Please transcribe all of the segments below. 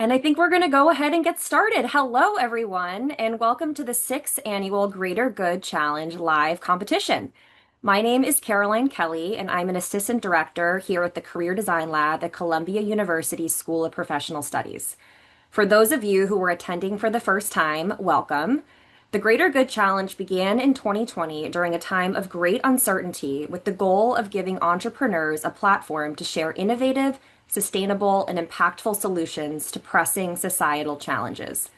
And I think we're going to go ahead and get started. Hello, everyone, and welcome to the sixth annual Greater Good Challenge live competition. My name is Caroline Kelly, and I'm an assistant director here at the Career Design Lab at Columbia University School of Professional Studies. For those of you who are attending for the first time, welcome. The Greater Good Challenge began in 2020 during a time of great uncertainty with the goal of giving entrepreneurs a platform to share innovative, sustainable, and impactful solutions to pressing societal challenges.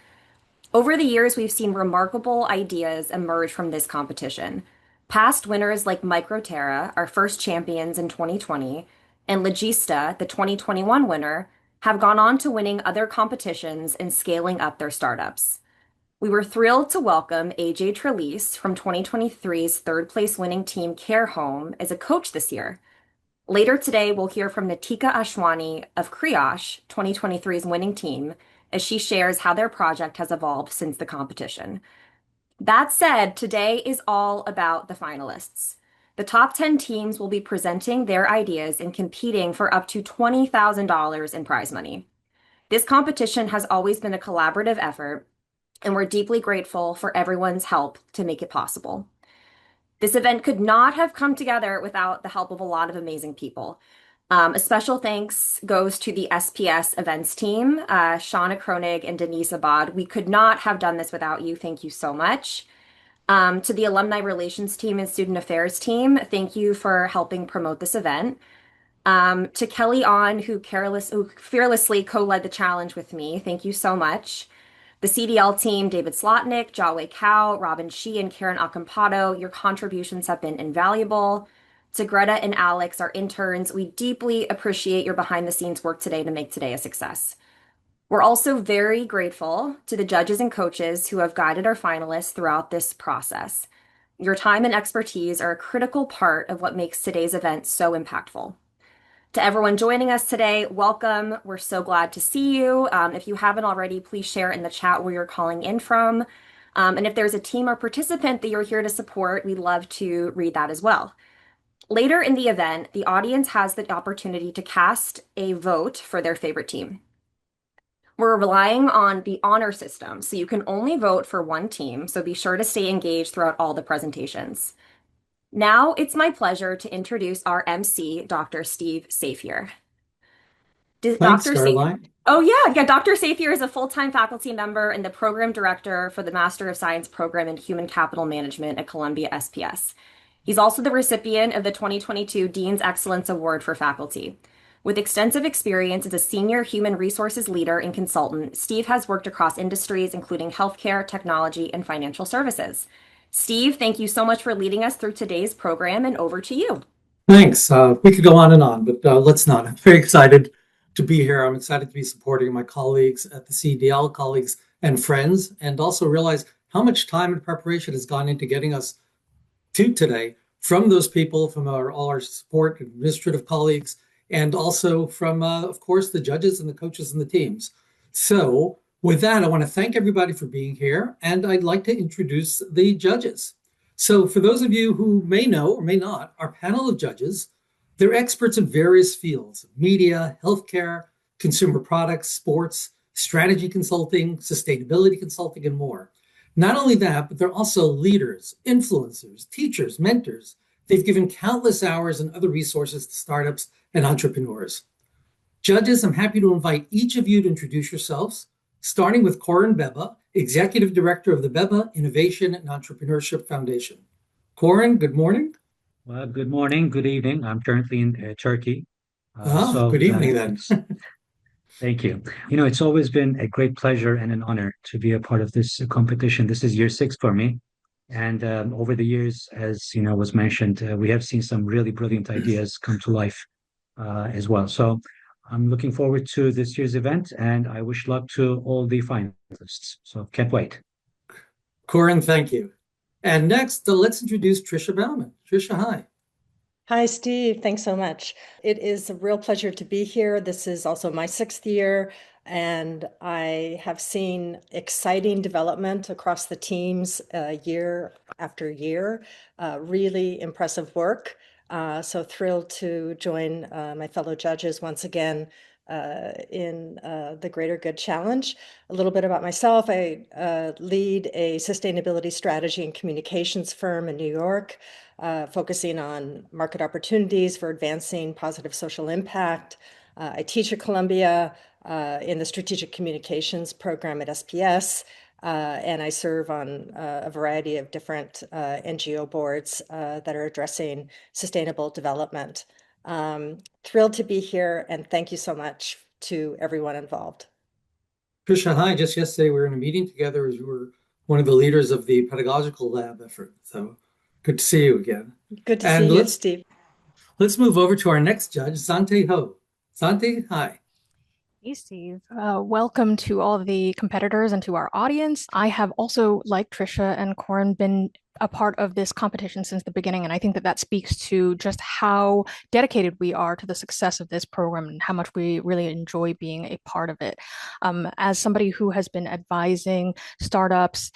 Over the years, we've seen remarkable ideas emerge from this competition. Past winners like Microterra, our first champions in 2020, and Logista, the 2021 winner, have gone on to winning other competitions and scaling up their startups. We were thrilled to welcome AJ Trelease from 2023's third place winning team Care Home as a coach this year. Later today, we'll hear from Natika Ashwani of Crioche, 2023's winning team, as she shares how their project has evolved since the competition. That said, today is all about the finalists. The top 10 teams will be presenting their ideas and competing for up to $20,000 in prize money. This competition has always been a collaborative effort, and we're deeply grateful for everyone's help to make it possible. This event could not have come together without the help of a lot of amazing people. A special thanks goes to the SPS events team, Shauna Kronig and Denise Abad. We could not have done this without you. Thank you so much. To the alumni relations team and student affairs team, thank you for helping promote this event. To Kelly On, who fearlessly co-led the challenge with me, thank you so much. The CDL team, David Slotnick, Jawei Cow, Robin Shi, and Karen Acampado, your contributions have been invaluable. To Greta and Alex, our interns, we deeply appreciate your behind-the-scenes work today to make today a success. We're also very grateful to the judges and coaches who have guided our finalists throughout this process. Your time and expertise are a critical part of what makes today's event so impactful. To everyone joining us today, welcome. We're so glad to see you. If you haven't already, please share in the chat where you're calling in from. And if there's a team or participant that you're here to support, we'd love to read that as well. Later in the event, the audience has the opportunity to cast a vote for their favorite team. We're relying on the honor system, so you can only vote for one team, so be sure to stay engaged throughout all the presentations. Now it's my pleasure to introduce our MC, Dr. Steve Safier. Thanks, Dr. Safier. Caroline. Oh, yeah. Dr. Safier is a full-time faculty member and the program director for the Master of Science program in Human Capital Management at Columbia SPS. He's also the recipient of the 2022 Dean's Excellence Award for Faculty. With extensive experience as a senior human resources leader and consultant, Steve has worked across industries including healthcare, technology, and financial services. Steve, thank you so much for leading us through today's program, and over to you. Thanks. We could go on and on, but let's not. I'm very excited to be here. I'm excited to be supporting my colleagues at the CDL, colleagues and friends, and also realize how much time and preparation has gone into getting us to today from those people, from all our support, administrative colleagues, and also from, of course, the judges and the coaches and the teams. So with that, I want to thank everybody for being here, and I'd like to introduce the judges. So for those of you who may know or may not, our panel of judges, they're experts in various fields: media, healthcare, consumer products, sports, strategy consulting, sustainability consulting, and more. Not only that, but they're also leaders, influencers, teachers, mentors. They've given countless hours and other resources to startups and entrepreneurs. Judges, I'm happy to invite each of you to introduce yourselves, starting with Corin Beba, Executive Director of the Beba Innovation and Entrepreneurship Foundation. Corin, good morning. Well, good morning, good evening. I'm currently in Turkey. Good evening then. Thank you. It's always been a great pleasure and an honor to be a part of this competition. This is year 6 for me. And over the years, as was mentioned, we have seen some really brilliant ideas come to life as well. So I'm looking forward to this year's event, and I wish luck to all the finalists. So can't wait. Corin, thank you. And next, let's introduce Trisha Bauman. Trisha, hi. Hi, Steve. Thanks so much. It is a real pleasure to be here. This is also my 6th year, and I have seen exciting development across the teams year after year. Really impressive work. So thrilled to join my fellow judges once again in the Greater Good Challenge. A little bit about myself. I lead a sustainability strategy and communications firm in New York, focusing on market opportunities for advancing positive social impact. I teach at Columbia in the strategic communications program at SPS. And I serve on a variety of different NGO boards that are addressing sustainable development. Thrilled to be here, and thank you so much to everyone involved. Trisha, hi. Just yesterday, we were in a meeting together as you were one of the leaders of the pedagogical lab effort. So good to see you again. Good to And see you, Steve. let's move over to our next judge, Zante Ho. Zante, hi. Hey, Steve. Welcome to all of the competitors and to our audience. I have also, like Trisha and Corin, been a part of this competition since the beginning, and I think that that speaks to just how dedicated we are to the success of this program and how much we really enjoy being a part of it. As somebody who has been advising startups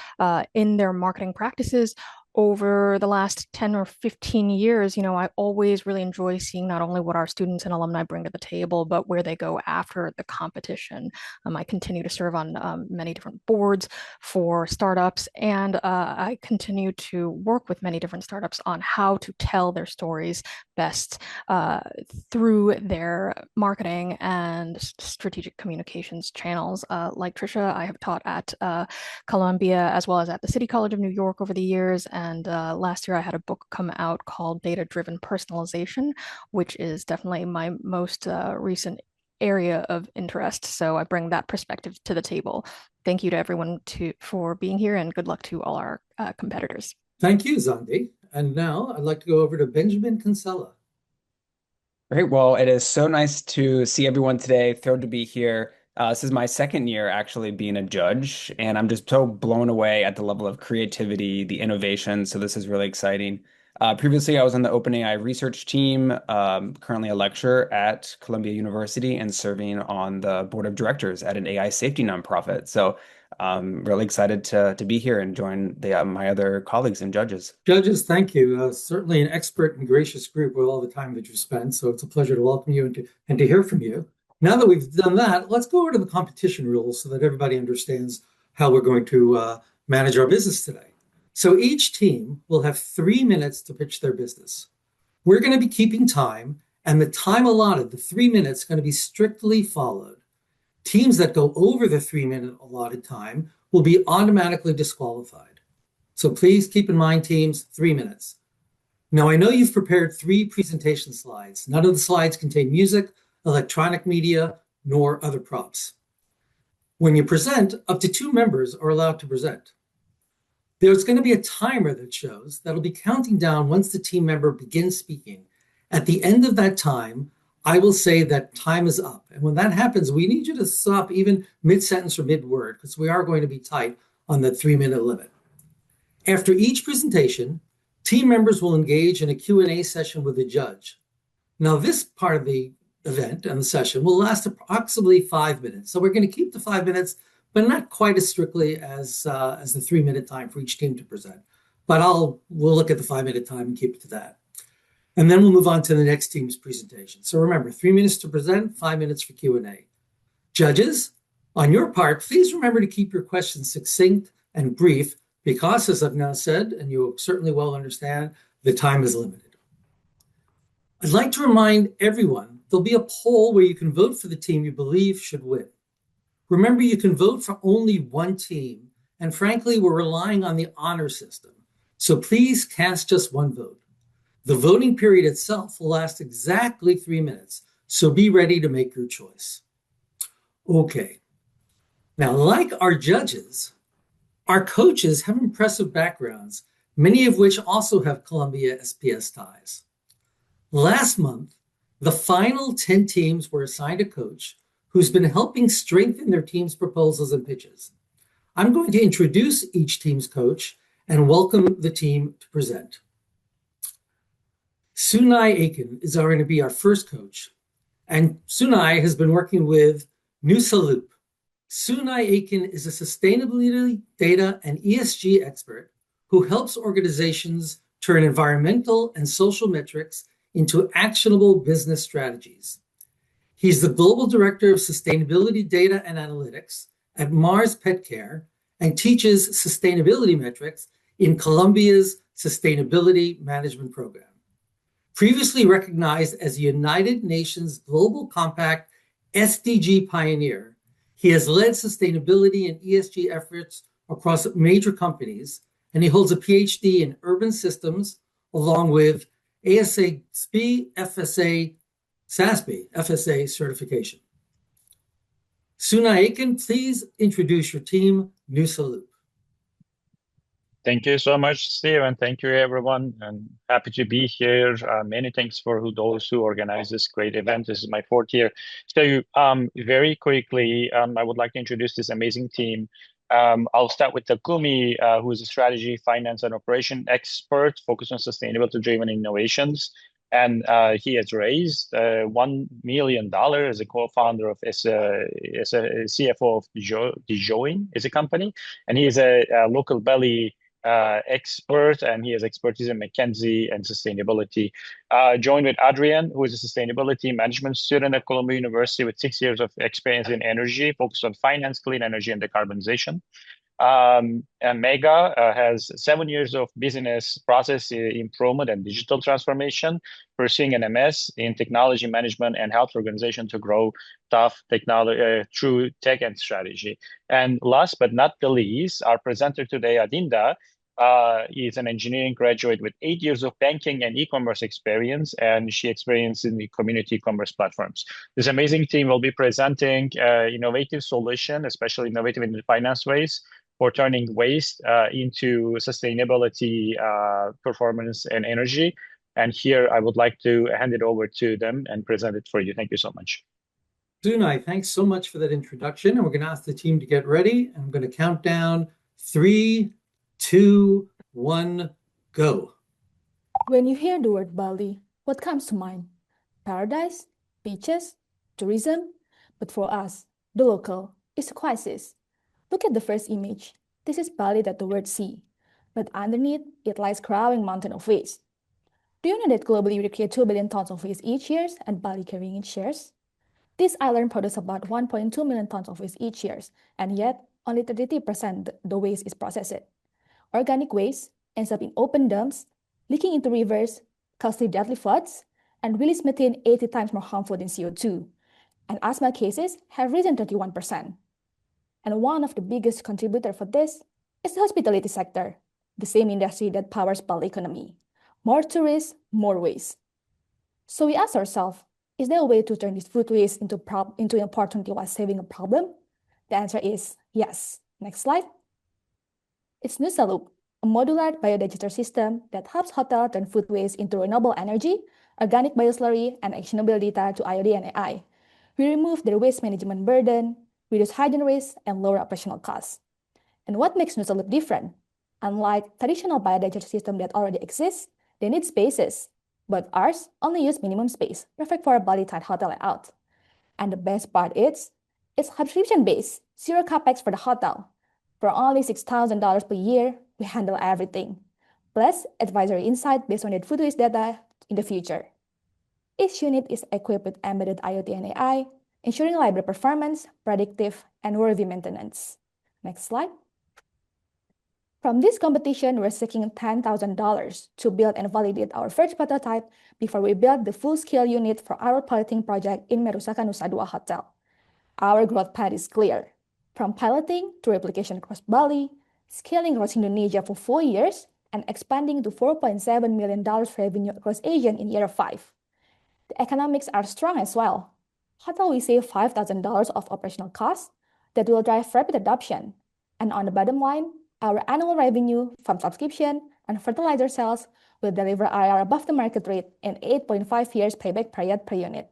in their marketing practices over the last 10 or 15 years, I always really enjoy seeing not only what our students and alumni bring to the table, but where they go after the competition. I continue to serve on many different boards for startups, and I continue to work with many different startups on how to tell their stories best through their marketing and strategic communications channels. Like Trisha, I have taught at Columbia as well as at the City College of New York over the years. And last year I had a book come out called Data-Driven Personalization, which is definitely my most recent area of interest. So I bring that perspective to the table. Thank you to everyone for being here, and good luck to all our competitors. Thank you, Zandi. And now I'd like to go over to Benjamin Kinsella. Great. Well, it is so nice to see everyone today. Thrilled to be here. This is my second year actually being a judge, and I'm just so blown away at the level of creativity, the innovation. So this is really exciting. Previously, I was on the OpenAI research team, currently a lecturer at Columbia University and serving on the board of directors at an AI safety nonprofit. So I'm really excited to be here and join my other colleagues and judges. Judges, thank you. Certainly an expert and gracious group with all the time that you spent. So it's a pleasure to welcome you and to hear from you. Now that we've done that, let's go over to the competition rules so that everybody understands how we're going to manage our business today. So each team will have 3 minutes to pitch their business. We're going to be keeping time, and the time allotted, the 3 minutes, is going to be strictly followed. Teams that go over the 3-minute allotted time will be automatically disqualified. So please keep in mind, teams, 3 minutes. Now, I know you've prepared 3 presentation slides. None of the slides contain music, electronic media, nor other props. When you present, up to 2 members are allowed to present. There's going to be a timer that shows that'll be counting down once the team member begins speaking. At the end of that time, I will say that time is up. And when that happens, we need you to stop even mid-sentence or mid-word, because we are going to be tight on the 3-minute limit. After each presentation, team members will engage in a Q&A session with the judge. Now, this part of the event and the session will last approximately 5 minutes. So we're going to keep the 5 minutes, but not quite as strictly as the 3-minute time for each team to present. But we'll look at the 5-minute time and keep it to that. And then we'll move on to the next team's presentation. So remember, 3 minutes to present, 5 minutes for Q&A. Judges, on your part, please remember to keep your questions succinct and brief because, as I've now said, and you certainly well understand, the time is limited. I'd like to remind everyone there'll be a poll where you can vote for the team you believe should win. Remember, you can vote for only one team, and frankly, we're relying on the honor system. So please cast just one vote. The voting period itself will last exactly 3 minutes, so be ready to make your choice. Okay. Now, like our judges, our coaches have impressive backgrounds, many of which also have Columbia SPS ties. Last month, the final 10 teams were assigned a coach who's been helping strengthen their team's proposals and pitches. I'm going to introduce each team's coach and welcome the team to present. Sunai Aiken is going to be our first coach, and Sunai has been working with Nusalup. Sunai Aiken is a sustainability, data, and ESG expert who helps organizations turn environmental and social metrics into actionable business strategies. He's the Global Director of Sustainability Data and Analytics at Mars Pet Care and teaches sustainability metrics in Columbia's Sustainability Management Program. Previously recognized as a United Nations Global Compact SDG pioneer, he has led sustainability and ESG efforts across major companies, and he holds a PhD in urban systems along with ASASB FSA SASB FSA certification. Sunaikan, please introduce your team, Nusa Loop. Thank you so much, Steve, and thank you, everyone. And happy to be here. Many thanks for those who organized this great event. This is my fourth year. So very quickly, I would like to introduce this amazing team. I'll start with Takumi, who is a strategy, finance, and operation expert focused on sustainability-driven innovations. And he has raised $1 million as a co-founder of, as a CFO of DiJoin is a company. And he is a local belly expert, and he has expertise in McKinsey and sustainability. Joined with Adrian, who is a sustainability management student at Columbia University with 6 years of experience in energy, focused on finance, clean energy, and decarbonization. And Mega has 7 years of business process improvement and digital transformation, pursuing an MS in technology management, and helps organizations to grow tough technology through tech and strategy. And last but not the least, our presenter today, Adinda, is an engineering graduate with 8 years of banking and e-commerce experience, and she experienced in the community commerce platforms. This amazing team will be presenting innovative solution, especially innovative in the finance ways, for turning waste into sustainability, performance, and energy. And here I would like to hand it over to them and present it for you. Thank you so much. Sunai, thanks so much for that introduction. And we're going to ask the team to get ready. I'm going to count down 3, 2, 1, go. When you hear the word Bali, what comes to mind? Paradise, beaches, tourism? But for us, the local, it's a crisis. Look at the first image. This is Bali that the word sea, but underneath it lies growing mountain of waste. Do you know that globally we create 2 billion tons of waste each year, and Bali carrying its shares? This island produces about 1.2 million tons of waste each year, and yet only 33% the waste is processed. Organic waste ends up in open dumps, leaking into rivers, causes deadly floods, and release methane 80 times more harmful than CO2. And asthma cases have risen 31%. And one of the biggest contributors for this is the hospitality sector, the same industry that powers Bali economy. More tourists, more waste. So we ask ourselves, is there a way to turn this food waste into an opportunity while saving a problem? The answer is yes. Next slide. It's Nusa Loop, a modular biodigester system that helps hotels turn food waste into renewable energy, organic bioslurry, and actionable data to IoT and AI. We remove their waste management burden, reduce hygiene risk, and lower operational costs. And what makes Nusa Loop different? Unlike traditional biodigester systems that already exist, they need spaces, but ours only use minimum space, perfect for a Bali-type hotel layout. And the best part is, it's subscription-based, zero capex for the hotel. For only $6,000 per year, we handle everything, plus advisory insight based on the food waste data in the future. Each unit is equipped with embedded IoT and AI, ensuring reliable performance, predictive, and worthy maintenance. Next slide. From this competition, we're seeking $10,000 to build and validate our first prototype before we build the full-scale unit for our piloting project in Merusaka Nusa Dua Hotel. Our growth path is clear. From piloting to replication across Bali, scaling across Indonesia for 4 years, and expanding to $4.7 million revenue across Asia in year 5. The economics are strong as well. Hotel will save $5,000 of operational costs that will drive rapid adoption. And on the bottom line, our annual revenue from subscription and fertilizer sales will deliver IRR above the market rate in 8.5 years payback period per unit.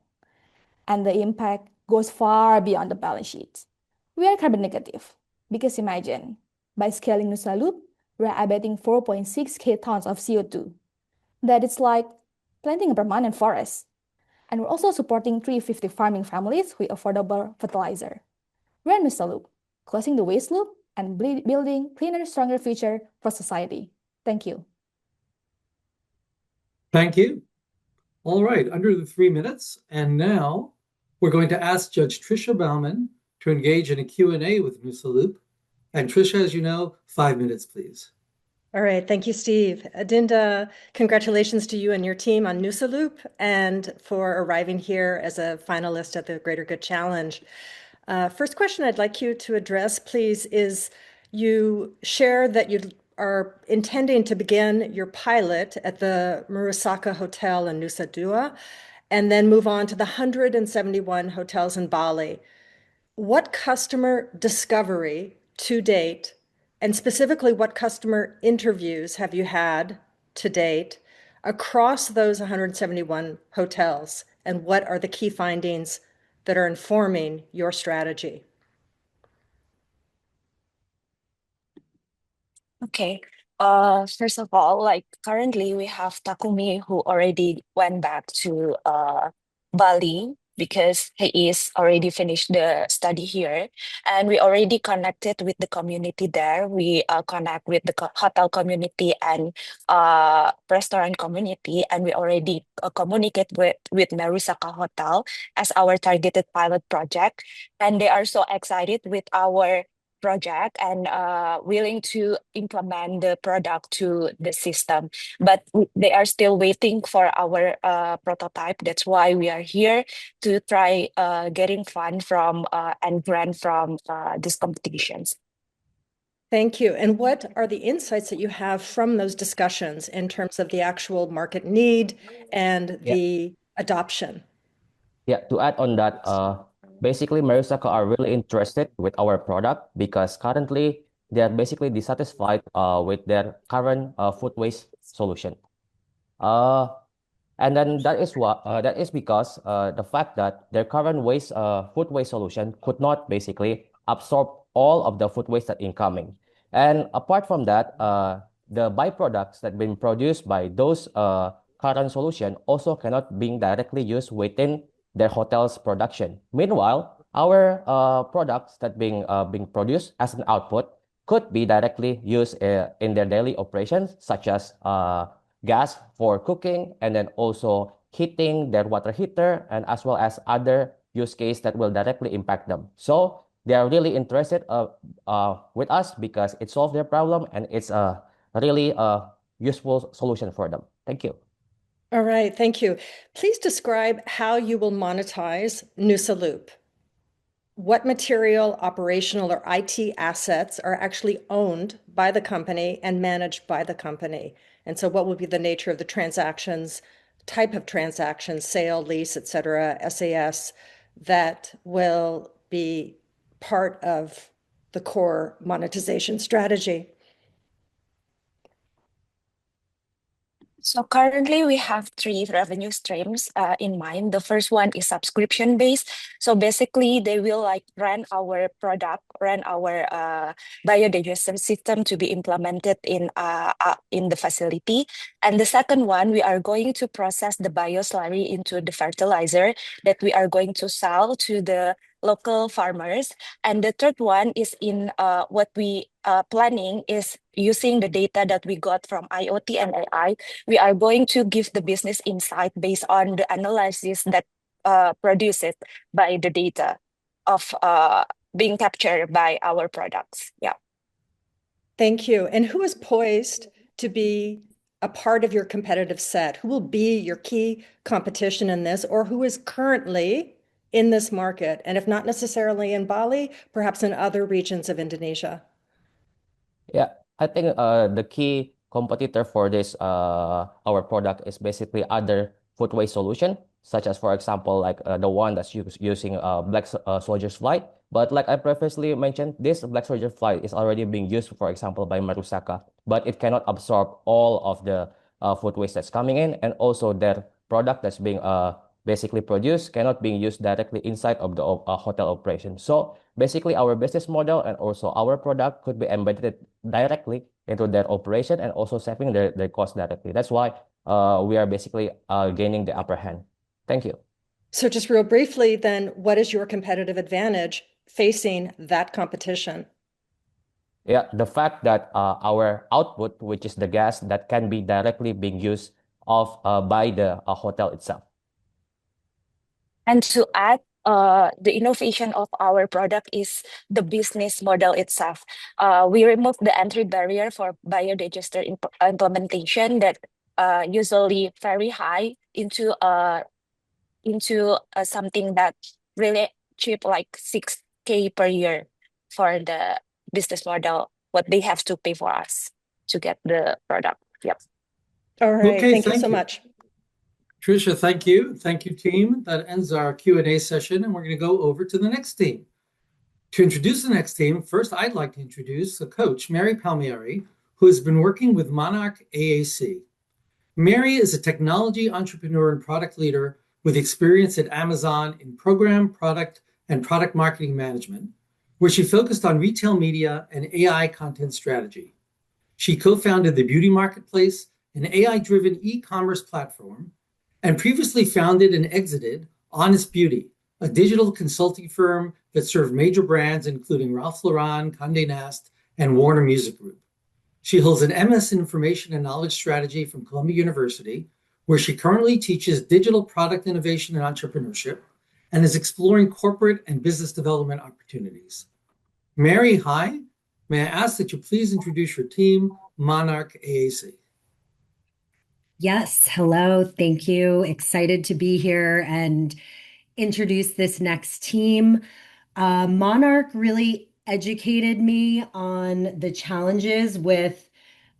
And the impact goes far beyond the balance sheet. We are carbon negative because imagine, by scaling Nusa Loop, we're abating 4.6K tons of CO2. That is like planting a permanent forest. And we're also supporting 350 farming families with affordable fertilizer. We're Nusa Loop, closing the waste loop and building cleaner, stronger future for society. Thank you. Thank you. All right, under the 3 minutes. And now We're going to ask Judge Tricia Bauman to engage in a Q&A with Nusa. And Tricia, as you know, 5 minutes, please. All right, thank you, Steve. Adinda, congratulations to you and your team on Nusa and for arriving here as a finalist at the Greater Good Challenge. First question I'd like you to address, please, is you share that you are intending to begin your pilot at the Murasaka Hotel in Nusa Dua and then move on to the 171 hotels in Bali. What customer discovery to date, and specifically what customer interviews have you had to date across those 171 hotels? And what are the key findings that are informing your strategy? Okay. First of all, like currently we have Takumi who already went back to Bali because he is already finished the study here, and we already connected with the community there. We connect with the hotel community and restaurant community, and we already communicate with Marusaka Hotel as our targeted pilot project, and they are so excited with our project and willing to implement the product to the system. But they are still waiting for our prototype. That's why we are here to try getting fund from and grant from these competitions. Thank you. And what are the insights that you have from those discussions in terms of the actual market need and the adoption? Yeah, to add on that, basically Marusaka are really interested with our product because currently they are basically dissatisfied with their current food waste solution. And then that is because the fact that their current food waste solution could not basically absorb all of the food waste that incoming. And apart from that, the byproducts that been produced by those current solution also cannot be directly used within their hotel's production. Meanwhile, our products that being produced as an output could be directly used in their daily operations, such as gas for cooking, and then also heating their water heater, and as well as other use case that will directly impact them. So they are really interested with us because it solves their problem and it's a really useful solution for them. Thank you. All right, thank you. Please describe how you will monetize Nusa. What material, operational, or IT assets are actually owned by the company and managed by the company? And so what will be the nature of the transactions, type of transactions, sale, lease, et cetera, SAS, that will be part of the core monetization strategy? So currently we have 3 revenue streams in mind. The first one is subscription based. So basically they will like rent our product, rent our biodigestion system to be implemented in the facility. And the second one, we are going to process the bioslurry into the fertilizer that we are going to sell to the local farmers. And the third one is in what we planning is using the data that we got from IoT and AI. We are going to give the business insight based on the analysis that produced by the data of being captured by our products. Yeah. Thank you. And who is poised to be a part of your competitive set? Who will be your key competition in this, or who is currently in this market? And if not necessarily in Bali, perhaps in other regions of Indonesia? Yeah, I think the key competitor for this our product is basically other food waste solution, such as for example like the one that's using black soldier's flight. But like I previously mentioned, this black soldier flight is already being used, for example, by Marusaka, but it cannot absorb all of the food waste that's coming in, and also their product that's being basically produced cannot be used directly inside of the hotel operation. So basically our business model and also our product could be embedded directly into their operation and also saving their cost directly. That's why we are basically gaining the upper hand. Thank you. So just real briefly, then, what is your competitive advantage facing that competition? Yeah, the fact that our output, which is the gas that can be directly being used by the hotel itself. And to add the innovation of our product is the business model itself. We remove the entry barrier for biodigester implementation that usually very high into something that really cheap, like 6K per year for the business model, what they have to pay for us to get the product. Yep. All right. Okay, Thank you thank so you. much. Tricia, thank you. Thank you, team. That ends our Q&A session, and we're going to go over to the next team. To introduce the next team, first I'd like to introduce the coach, Mary Palmieri, who has been working with Monarch AAC. Mary is a technology entrepreneur and product leader with experience at Amazon in program, product, and product marketing management, where she focused on retail media and AI content strategy. She co-founded the Beauty Marketplace, an AI-driven e-commerce platform, and previously founded and exited Honest Beauty, a digital consulting firm that served major brands including Ralph Lauren, Condé Nast, and Warner Music Group. She holds an MS in Information and Knowledge Strategy from Columbia University, where she currently teaches digital product innovation and entrepreneurship, and is exploring corporate and business development opportunities. Mary, hi. May I ask that you please introduce your team, Monarch AAC? Yes, hello, thank you. Excited to be here and introduce this next team. Monarch really educated me on the challenges with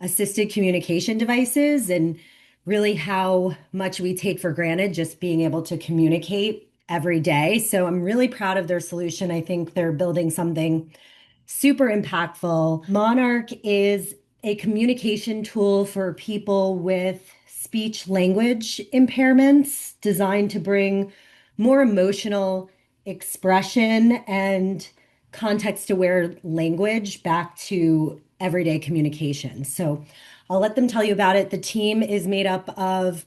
assisted communication devices and really how much we take for granted just being able to communicate every day. So I'm really proud of their solution. I think they're building something super impactful. Monarch is a communication tool for people with speech language impairments designed to bring more emotional expression and context-aware language back to everyday communication. So I'll let them tell you about it. The team is made up of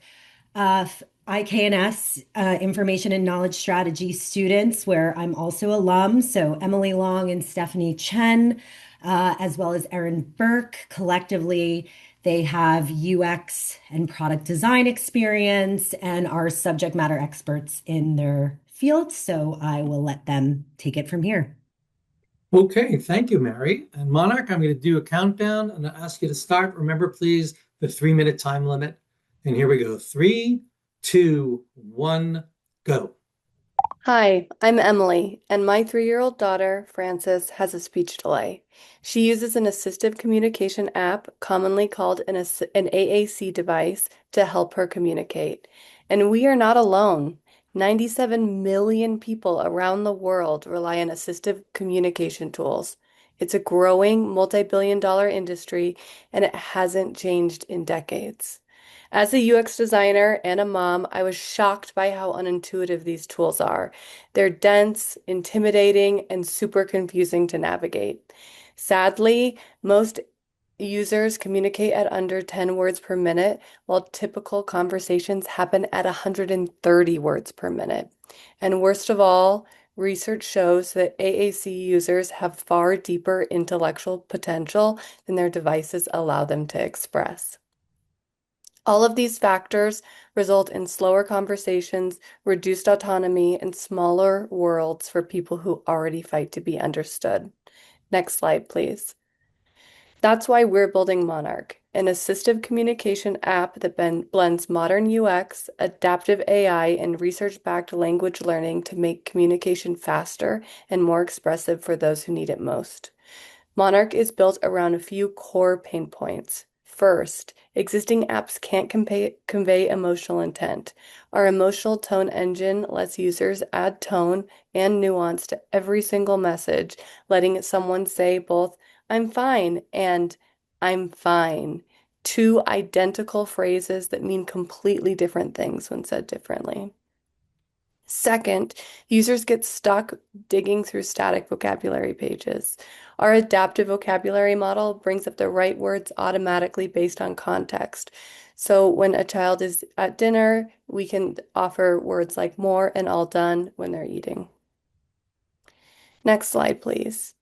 IKNS, Information and Knowledge Strategy students, where I'm also alum. So Emily Long and Stephanie Chen, as well as Erin Burke. Collectively, they have UX and product design experience and are subject matter experts in their field. So I will let them take it from here. Okay, thank you, Mary. And Monarch, I'm going to do a countdown and I'll ask you to start. Remember, please, the 3-minute time limit. And here we go. 3, 2, 1, go. Hi, I'm Emily, and my 3-year-old daughter, Frances, has a speech delay. She uses an assistive communication app, commonly called an AAC device, to help her communicate. And we are not alone. 97 million people around the world rely on assistive communication tools. It's a growing multi-billion-dollar industry, and it hasn't changed in decades. As a UX designer and a mom, I was shocked by how unintuitive these tools are. They're dense, intimidating, and super confusing to navigate. Sadly, most users communicate at under 10 words per minute, while typical conversations happen at 130 words per minute. And worst of all, research shows that AAC users have far deeper intellectual potential than their devices allow them to express. All of these factors result in slower conversations, reduced autonomy, and smaller worlds for people who already fight to be understood. Next slide, please. That's why we're building Monarch, an assistive communication app that blends modern UX, adaptive AI, and research-backed language learning to make communication faster and more expressive for those who need it most. Monarch is built around a few core pain points. First, existing apps can't convey emotional intent. Our emotional tone engine lets users add tone and nuance to every single message, letting someone say both, "I'm fine," and "I'm fine," two identical phrases that mean completely different things when said differently. Second, users get stuck digging through static vocabulary pages. Our adaptive vocabulary model brings up the right words automatically based on context. So when a child is at dinner, we can offer words like more and all done when they're eating. Next slide, please.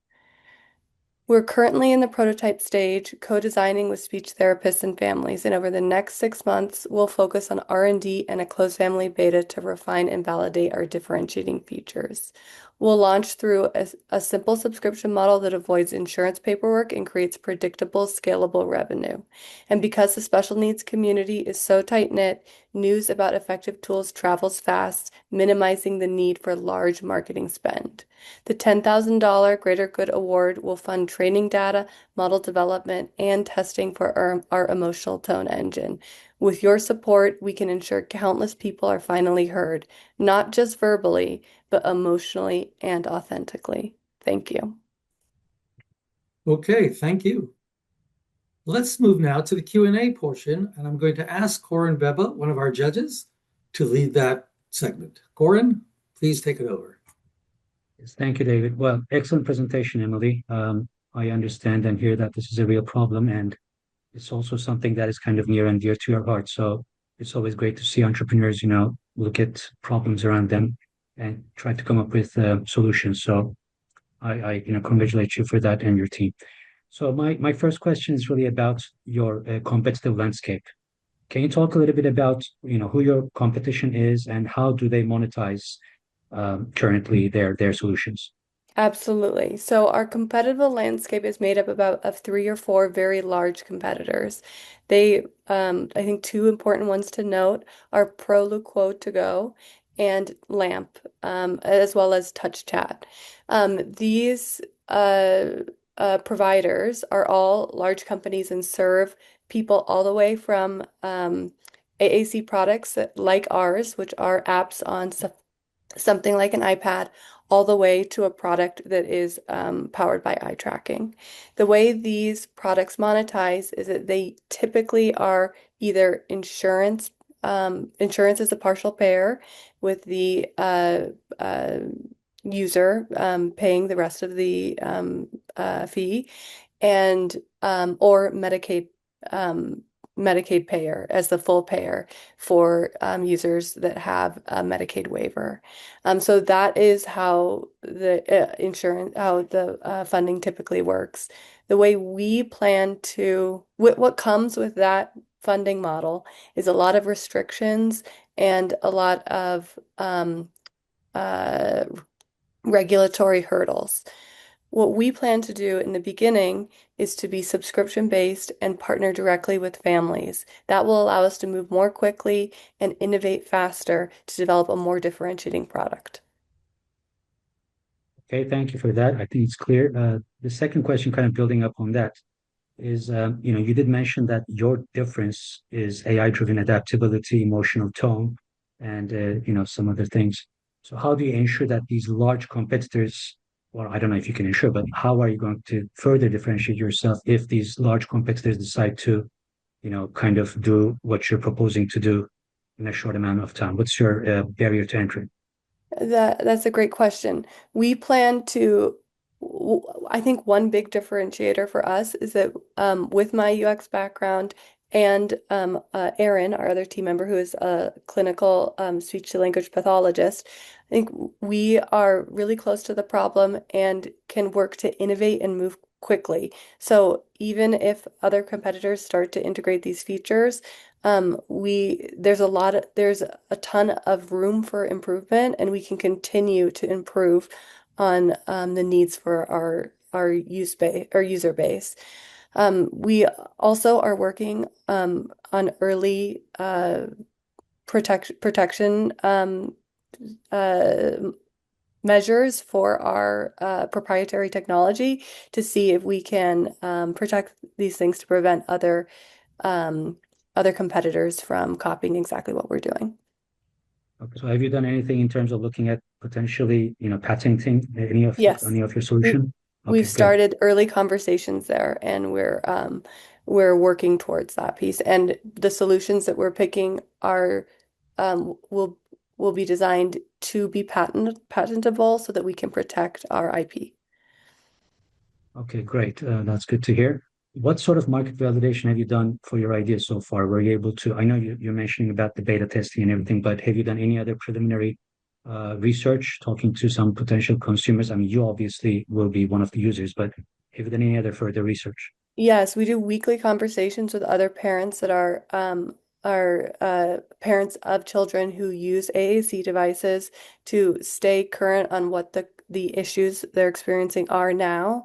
We're currently in the prototype stage, co-designing with speech therapists and families, and over the next 6 months, we'll focus on R&D and a closed family beta to refine and validate our differentiating features. We'll launch through a simple subscription model that avoids insurance paperwork and creates predictable, scalable revenue. And because the special needs community is so tight-knit, news about effective tools travels fast, minimizing the need for large marketing spend. The $10,000 Greater Good Award will fund training data, model development, and testing for our emotional tone engine. With your support, we can ensure countless people are finally heard, not just verbally, but emotionally and authentically. Thank you. Okay, thank you. Let's move now to the Q&A portion, and I'm going to ask Corin Beba, one of our judges, to lead that segment. Corin, please take it over. Yes, thank you, David. Well, excellent presentation, Emily. I understand and hear that this is a real problem, and it's also something that is kind of near and dear to your heart. So it's always great to see entrepreneurs, look at problems around them and try to come up with solutions. So I congratulate you for that and your team. So my first question is really about your competitive landscape. Can you talk a little bit about, who your competition is and how do they monetize currently their solutions? Absolutely. So our competitive landscape is made up of 3 or 4 very large competitors. I think 2 important ones to note are Proluquo to Go and Lamp, as well as Touch Chat. These providers are all large companies and serve people all the way from AAC products like ours, which are apps on something like an iPad, all the way to a product that is powered by eye tracking. The way these products monetize is that they typically are either insurance is a partial payer with the user paying the rest of the fee, and or Medicaid payer as the full payer for users that have a Medicaid waiver. So that is how the funding typically works. The way we plan to, what comes with that funding model is a lot of restrictions and a lot of regulatory hurdles. What we plan to do in the beginning is to be subscription-based and partner directly with families. That will allow us to move more quickly and innovate faster to develop a more differentiating product. Okay, thank you for that. I think it's clear. The second question, kind of building up on that, is you did mention that your difference is AI-driven adaptability, emotional tone, and some other things. So how do you ensure that these large competitors, well, I don't know if you can ensure, but how are you going to further differentiate yourself if these large competitors decide to, kind of do what you're proposing to do in a short amount of time? What's your barrier to entry? That's a great question. We plan to, I think one big differentiator for us is that with my UX background and Erin, our other team member who is a clinical speech to language pathologist, I think we are really close to the problem and can work to innovate and move quickly. So even if other competitors start to integrate these features, there's a ton of room for improvement, and we can continue to improve on the needs for our user base. We also are working on early protection measures for our proprietary technology to see if we can protect these things to prevent other competitors from copying exactly what we're doing. Okay, so have you done anything in terms of looking at potentially, patenting any of Yes. your solution? We've Okay, good. started early conversations there, and we're working towards that piece. And the solutions that we're picking are will be designed to be patentable so that we can protect our IP. Okay, great. That's good to hear. What sort of market validation have you done for your ideas so far? Were you able to, I know you're mentioning about the beta testing and everything, but have you done any other preliminary research, talking to some potential consumers? I mean, you obviously will be one of the users, but if there any other further research? Yes, we do weekly conversations with other parents that are parents of children who use AAC devices to stay current on what the issues they're experiencing are now.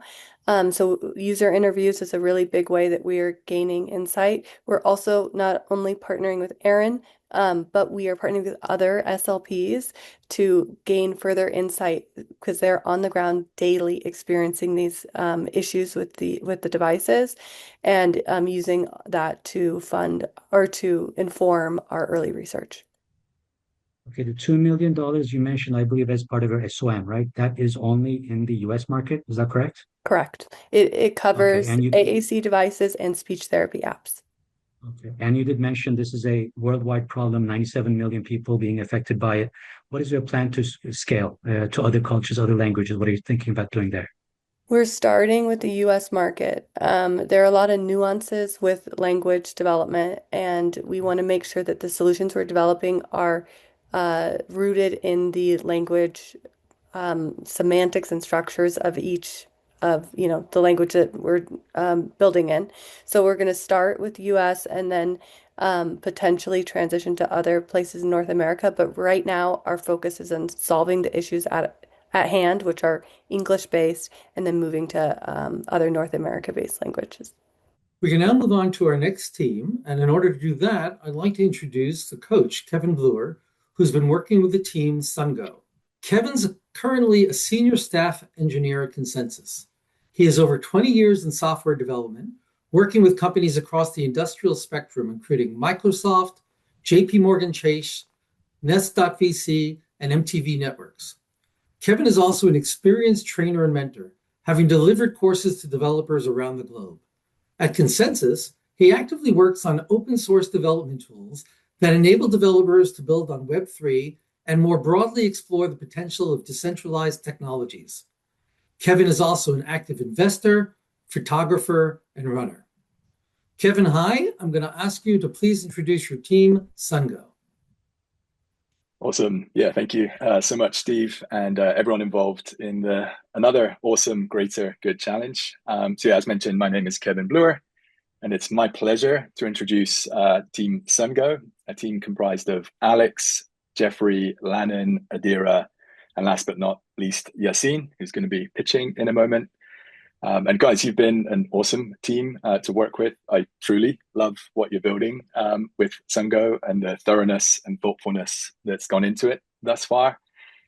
So user interviews is a really big way that we are gaining insight. We're also not only partnering with Erin, but we are partnering with other SLPs to gain further insight because they're on the ground daily experiencing these issues with the devices and using that to fund or to inform our early research. Okay, the $2 million you mentioned, I believe, as part of your SOM, right? That is only in the US market. Is that correct? Correct. It Okay, covers and you AAC devices and speech therapy apps. okay, and you did mention this is a worldwide problem, 97 million people being affected by it. What is your plan to scale to other cultures, other languages? What are you thinking about doing there? We're starting with the US market. There are a lot of nuances with language development, and we want to make sure that the solutions we're developing are rooted in the language semantics and structures of each of, the language that we're building in. So we're going to start with the US and then potentially transition to other places in North America. But right now, our focus is on solving the issues at hand, which are English-based, and then moving to other North America-based languages. We can now move on to our next team. And in order to do that, I'd like to introduce the coach, Kevin Bluer, who's been working with the team Sungo. Kevin's currently a senior staff engineer at Consensus. He has over 20 years in software development, working with companies across the industrial spectrum, including Microsoft, JP Morgan Chase, Nest.vc, and MTV Networks. Kevin is also an experienced trainer and mentor, having delivered courses to developers around the globe. At Consensus, he actively works on open source development tools that enable developers to build on Web3 and more broadly explore the potential of decentralized technologies. Kevin is also an active investor, photographer, and runner. Kevin, hi. I'm going to ask you to please introduce your team, Sungo. Awesome. Yeah, thank you so much, Steve, and everyone involved in another awesome Greater Good Challenge. So yeah, as mentioned, my name is Kevin Bluer, and it's my pleasure to introduce Team Sungo, a team comprised of Alex, Jeffrey, Lannon, Adira, and last but not least, Yassine, who's going to be pitching in a moment. And guys, you've been an awesome team to work with. I truly love what you're building with Sungo and the thoroughness and thoughtfulness that's gone into it thus far.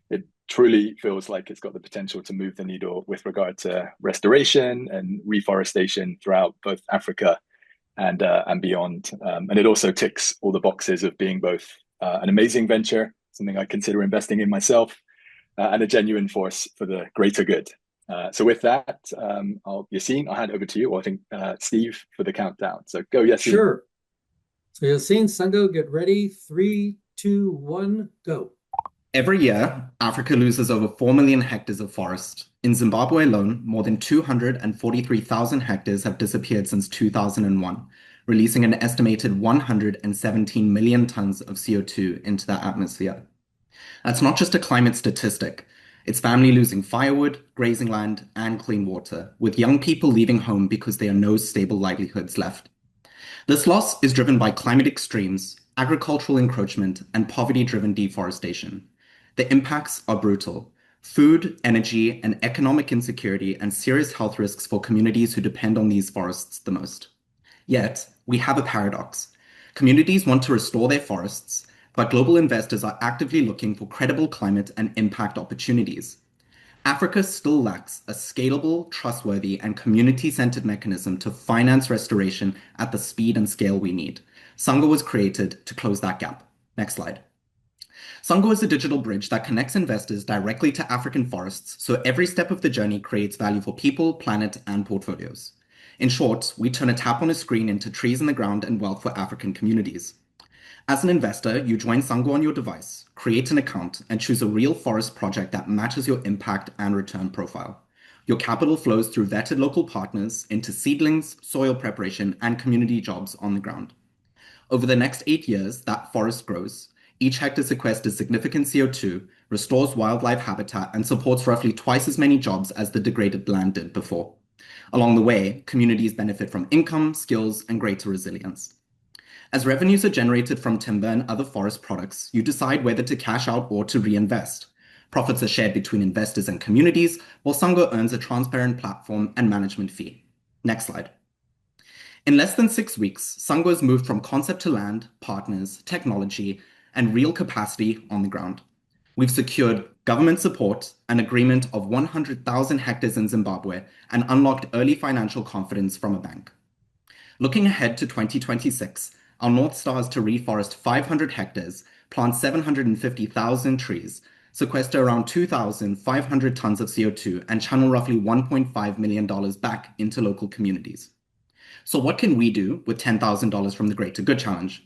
It truly feels like it's got the potential to move the needle with regard to restoration and reforestation throughout both Africa and beyond. And it also ticks all the boxes of being both an amazing venture, something I consider investing in myself, and a genuine force for the greater good. So with that, Yassine, I'll hand over to you, or I think Steve, for the countdown. So go, Yassine. Sure. So Yassine, Sungo, get ready. 3, 2, 1, go. Every year, Africa loses over 4 million hectares of forest. In Zimbabwe alone, more than 243,000 hectares have disappeared since 2001, releasing an estimated 117 million tons of CO2 into the atmosphere. That's not just a climate statistic. It's family losing firewood, grazing land, and clean water, with young people leaving home because there are no stable livelihoods left. This loss is driven by climate extremes, agricultural encroachment, and poverty-driven deforestation. The impacts are brutal: food, energy, and economic insecurity, and serious health risks for communities who depend on these forests the most. Yet, we have a paradox. Communities want to restore their forests, but global investors are actively looking for credible climate and impact opportunities. Africa still lacks a scalable, trustworthy, and community-centered mechanism to finance restoration at the speed and scale we need. Sungo was created to close that gap. Next slide. Sungo is a digital bridge that connects investors directly to African forests, so every step of the journey creates value for people, planet, and portfolios. In short, we turn a tap on a screen into trees in the ground and wealth for African communities. As an investor, you join Sungo on your device, create an account, and choose a real forest project that matches your impact and return profile. Your capital flows through vetted local partners into seedlings, soil preparation, and community jobs on the ground. Over the next 8 years, that forest grows. Each hectare sequesters significant CO2, restores wildlife habitat, and supports roughly twice as many jobs as the degraded land did before. Along the way, communities benefit from income, skills, and greater resilience. As revenues are generated from timber and other forest products, you decide whether to cash out or to reinvest. Profits are shared between investors and communities, while Sango earns a transparent platform and management fee. Next slide. In less than 6 weeks, Sango has moved from concept to land, partners, technology, and real capacity on the ground. We've secured government support, an agreement of 100,000 hectares in Zimbabwe, and unlocked early financial confidence from a bank. Looking ahead to 2026, our North Star is to reforest 500 hectares, plant 750,000 trees, sequester around 2,500 tons of CO2, and channel roughly $1.5 million back into local communities. So what can we do with $10,000 from the Greater Good Challenge?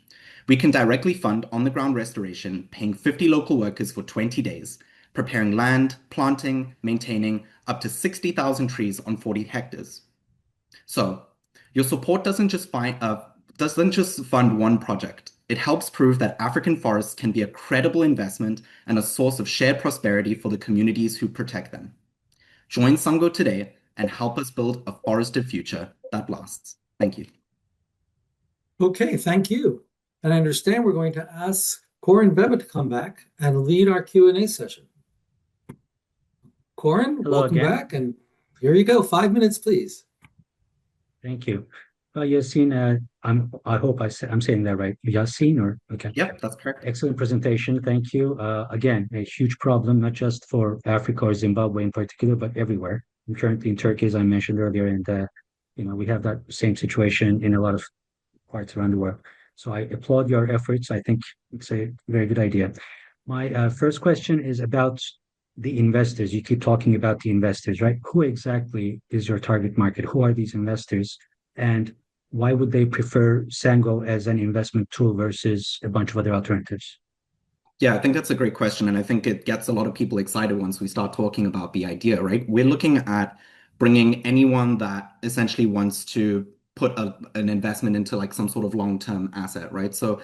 We can directly fund on-the-ground restoration, paying 50 local workers for 20 days, preparing land, planting, maintaining up to 60,000 trees on 40 hectares. So your support doesn't just fund one project. It helps prove that African forests can be a credible investment and a source of shared prosperity for the communities who protect them. Join Sango today and help us build a forested future that lasts. Thank you. Okay, thank you. And I understand we're going to ask Corin Beba to come back and lead our Q&A session. Corin, Hello welcome again. back, and here you go. 5 minutes, please. Thank you. Yassine, I hope I'm saying that right. Yassine, or okay. Yep, that's correct. Excellent presentation. Thank you. Again, a huge problem, not just for Africa or Zimbabwe in particular, but everywhere. I'm currently in Turkey, as I mentioned earlier, and we have that same situation in a lot of parts around the world. So I applaud your efforts. I think it's a very good idea. My first question is about the investors. You keep talking about the investors, right? Who exactly is your target market? Who are these investors? And why would they prefer Sango as an investment tool versus a bunch of other alternatives? Yeah, I think that's a great question. And I think it gets a lot of people excited once we start talking about the idea, right? We're looking at bringing anyone that essentially wants to put an investment into like some sort of long-term asset, right? So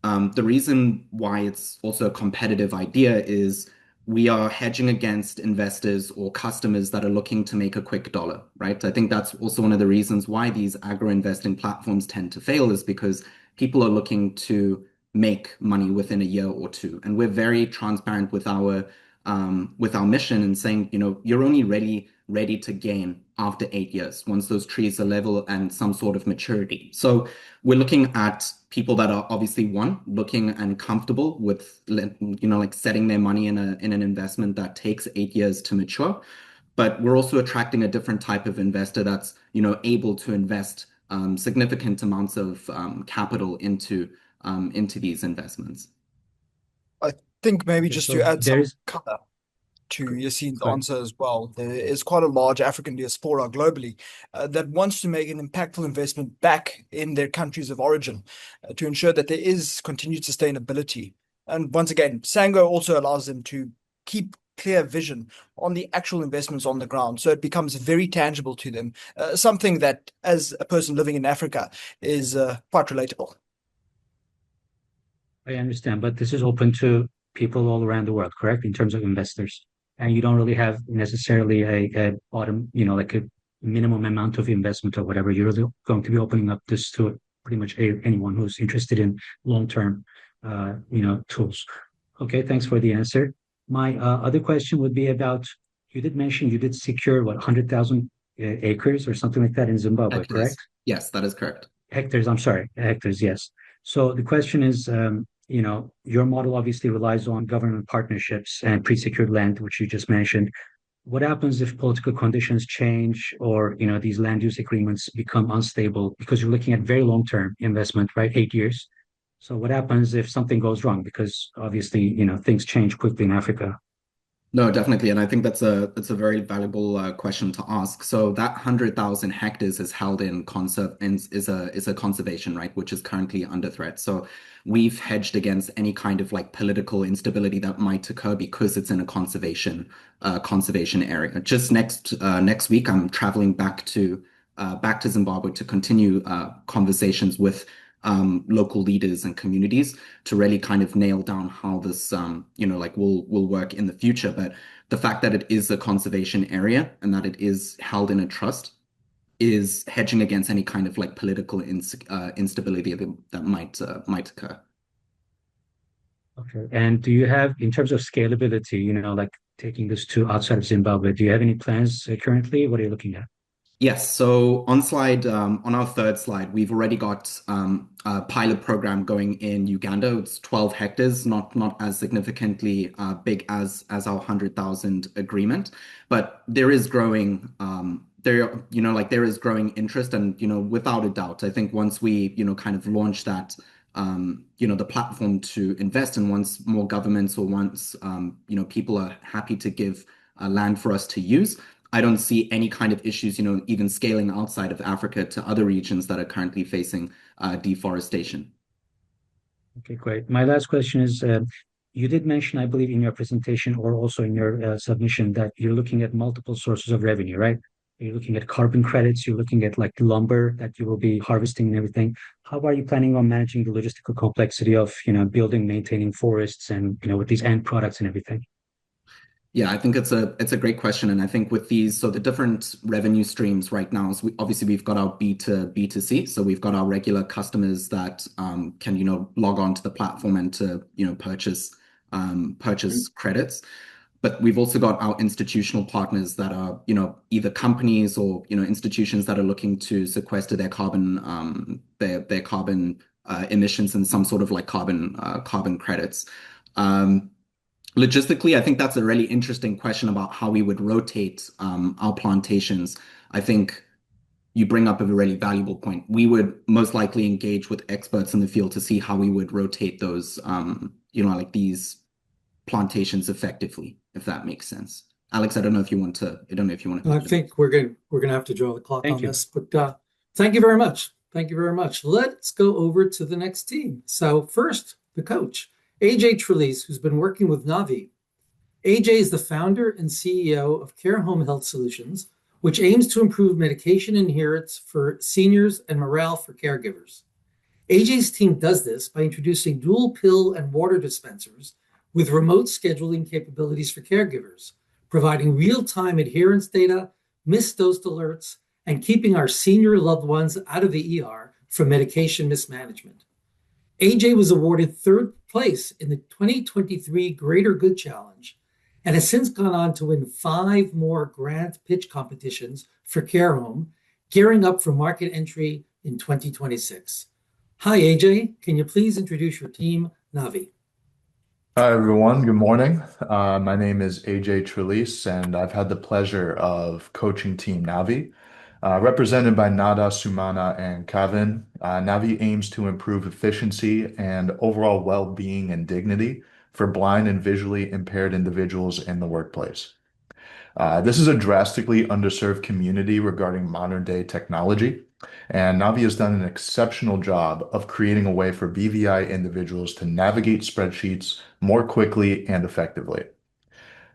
the reason why it's also a competitive idea is we are hedging against investors or customers that are looking to make a quick dollar, right? I think that's also one of the reasons why these agro-investing platforms tend to fail, is because people are looking to make money within a year or two. And we're very transparent with our mission and saying, you're only ready to gain after 8 years, once those trees are level and some sort of maturity. So we're looking at people that are obviously looking and comfortable with, like setting their money in an investment that takes 8 years to mature. But we're also attracting a different type of investor that's, able to invest significant amounts of capital into these investments. I think maybe just to add some color to Yassine's Right. answer as well, there is quite a large African diaspora globally that wants to make an impactful investment back in their countries of origin to ensure that there is continued sustainability. And once again, Sango also allows them to keep clear vision on the actual investments on the ground. So it becomes very tangible to them, something that as a person living in Africa is quite relatable. I understand, but this is open to people all around the world, correct? In terms of investors. And you don't really have necessarily a bottom, like a minimum amount of investment or whatever. You're really going to be opening up this to pretty much anyone who's interested in long-term, tools. Okay, thanks for the answer. My other question would be about, you did mention you did secure, 100,000 acres or something like that in Zimbabwe, Hectares. correct? Yes, that is correct. Hectares, I'm sorry, hectares, yes. So the question is, your model obviously relies on government partnerships and pre-secured land, which you just mentioned. What happens if political conditions change or, these land use agreements become unstable? Because you're looking at very long-term investment, right? 8 years. So what happens if something goes wrong? Because obviously, things change quickly in Africa. No, definitely. And I think that's a very valuable question to ask. So that 100,000 hectares is held in is a conservation, right, which is currently under threat. So we've hedged against any kind of like political instability that might occur because it's in a conservation area. Just next week, I'm traveling back to Zimbabwe to continue conversations with local leaders and communities to really kind of nail down how this, will work in the future. But the fact that it is a conservation area and that it is held in a trust is hedging against any kind of like political instability that might occur. Okay. And do you have, in terms of scalability, like taking this to outside of Zimbabwe, do you have any plans currently? What are you looking at? Yes, so on our third slide, we've already got a pilot program going in Uganda. It's 12 hectares, not as significantly big as our 100,000 agreement, but there is growing there is growing interest, and without a doubt, I think once we kind of launch that the platform to invest, and once more governments or once people are happy to give land for us to use, I don't see any kind of issues, even scaling outside of Africa to other regions that are currently facing deforestation. Okay, great. My last question is, you did mention, I believe, in your presentation or also in your submission that you're looking at multiple sources of revenue, right? You're looking at carbon credits, you're looking at like lumber that you will be harvesting and everything. How are you planning on managing the logistical complexity of, building, maintaining forests and, with these end products and everything? Yeah, I think it's a great question. And I think with these, so the different revenue streams right now, is obviously we've got our B2C. So we've got our regular customers that can, log on to the platform and to, purchase credits. But we've also got our institutional partners that are, either companies or, institutions that are looking to sequester their carbon, their carbon emissions and some sort of like carbon credits. Logistically, I think that's a really interesting question about how we would rotate our plantations. I think you bring up a really valuable point. We would most likely engage with experts in the field to see how we would rotate those, like these plantations effectively, if that makes sense. Alex, I don't know if you want to. I think we're gonna have to draw the clock on this, but thank you very much. Thank you very much. Let's go over to the next team. So first, the coach, AJ Trelease, who's been working with Navi. AJ is the founder and CEO of Care Home Health Solutions, which aims to improve medication adherence for seniors and morale for caregivers. AJ's team does this by introducing dual pill and water dispensers with remote scheduling capabilities for caregivers, providing real-time adherence data, missed dose alerts, and keeping our senior loved ones out of the ER for medication mismanagement. AJ was awarded third place in the 2023 Greater Good Challenge and has since gone on to win 5 more grant pitch competitions for Care Home, gearing up for market entry in 2026. Hi, AJ. Can you please introduce your team, Navi? Hi, everyone. Good morning. My name is AJ Trelease, and I've had the pleasure of coaching Team Navi. Represented by Nada, Sumana, and Kevin, Navi aims to improve efficiency and overall well-being and dignity for blind and visually impaired individuals in the workplace. This is a drastically underserved community regarding modern-day technology, and Navi has done an exceptional job of creating a way for BVI individuals to navigate spreadsheets more quickly and effectively.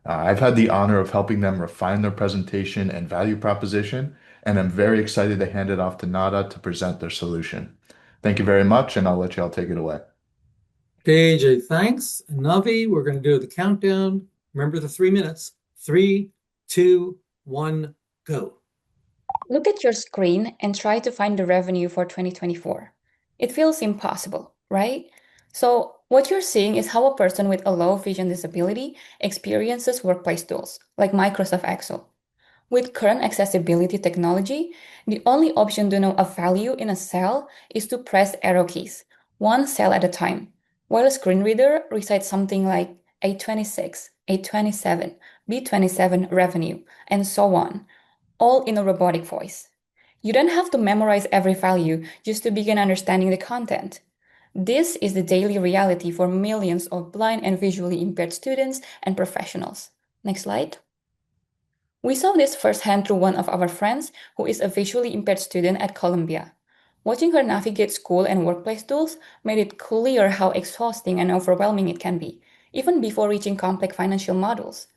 I've had the honor of helping them refine their presentation and value proposition, and I'm very excited to hand it off to Nada to present their solution. Thank you very much, and I'll let y'all take it away. Okay, AJ, thanks. And Navi, we're going to do the countdown. Remember the 3 minutes. 3, 2, 1, go. Look at your screen and try to find the revenue for 2024. It feels impossible, right? So what you're seeing is how a person with a low vision disability experiences workplace tools like Microsoft Excel. With current accessibility technology, the only option to know a value in a cell is to press arrow keys, one cell at a time, while a screen reader recites something like A26, A27, B27 revenue, and so on, all in a robotic voice. You don't have to memorize every value just to begin understanding the content. This is the daily reality for millions of blind and visually impaired students and professionals. Next slide. We saw this firsthand through one of our friends who is a visually impaired student at Columbia. Watching her navigate school and workplace tools made it clear how exhausting and overwhelming it can be, even before reaching complex financial models.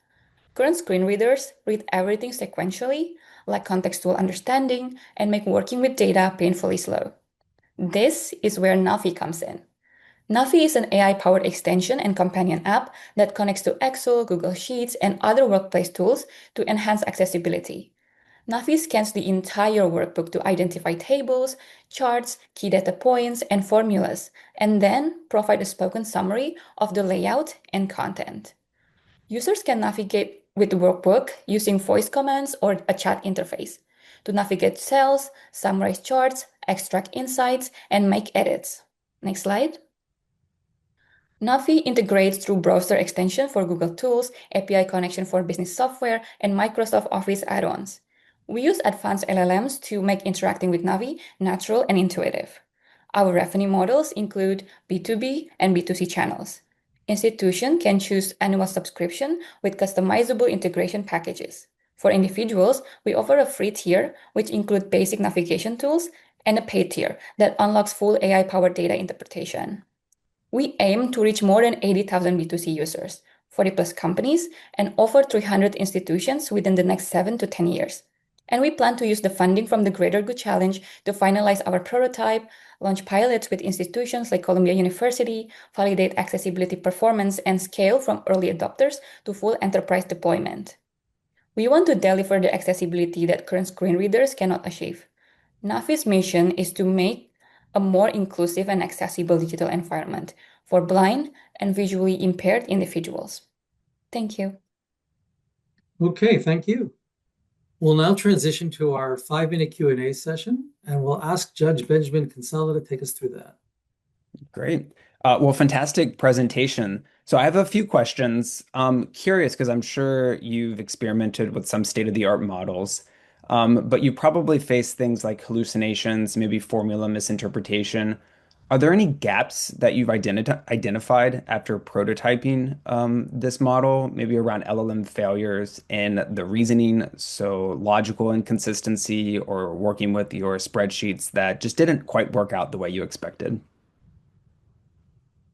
Current screen readers read everything sequentially, lack contextual understanding, and make working with data painfully slow. This is where Navi comes in. Navi is an AI-powered extension and companion app that connects to Excel, Google Sheets, and other workplace tools to enhance accessibility. Navi scans the entire workbook to identify tables, charts, key data points, and formulas, and then provide a spoken summary of the layout and content. Users can navigate with the workbook using voice commands or a chat interface to navigate cells, summarize charts, extract insights, and make edits. Next slide. Navi integrates through browser extension for Google Tools, API connection for business software, and Microsoft Office add-ons. We use advanced LLMs to make interacting with Navi natural and intuitive. Our revenue models include B2B and B2C channels. Institution can choose annual subscription with customizable integration packages. For individuals, we offer a free tier, which includes basic navigation tools, and a paid tier that unlocks full AI-powered data interpretation. We aim to reach more than 80,000 B2C users, 40 plus companies, and over 300 institutions within the next 7 to 10 years. And we plan to use the funding from the Greater Good Challenge to finalize our prototype, launch pilots with institutions like Columbia University, validate accessibility performance, and scale from early adopters to full enterprise deployment. We want to deliver the accessibility that current screen readers cannot achieve. Navi's mission is to make a more inclusive and accessible digital environment for blind and visually impaired individuals. Thank you. Okay, thank you. We'll now transition to our 5-minute Q&A session, and we'll ask Judge Benjamin Kinsella to take us through that. Great. Well, fantastic presentation. So I have a few questions. Curious, because I'm sure you've experimented with some state-of-the-art models, but you probably face things like hallucinations, maybe formula misinterpretation. Are there any gaps that you've identified after prototyping this model, maybe around LLM failures in the reasoning, so logical inconsistency or working with your spreadsheets that just didn't quite work out the way you expected?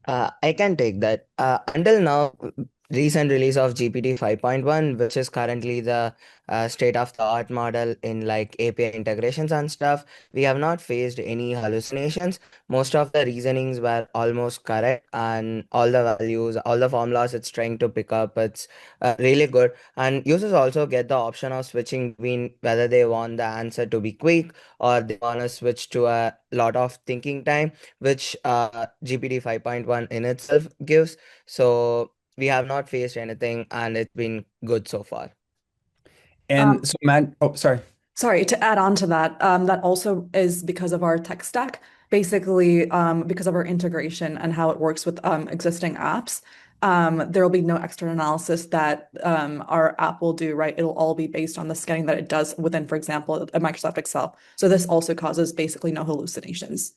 I can take that. Until now, recent release of GPT 5.1, which is currently the state-of-the-art model in like API integrations and stuff, we have not faced any hallucinations. Most of the reasonings were almost correct, and all the values, all the formulas it's trying to pick up, it's really good. And users also get the option of switching between whether they want the answer to be quick or they want to switch to a lot of thinking time, which GPT 5.1 in itself gives. So we have not faced anything, and it's been good so far. And so, Matt, oh, sorry. Sorry, to add on to that, that also is because of our tech stack, basically because of our integration and how it works with existing apps. There will be no external analysis that our app will do, right? It'll all be based on the scanning that it does within, for example, a Microsoft Excel. So this also causes basically no hallucinations.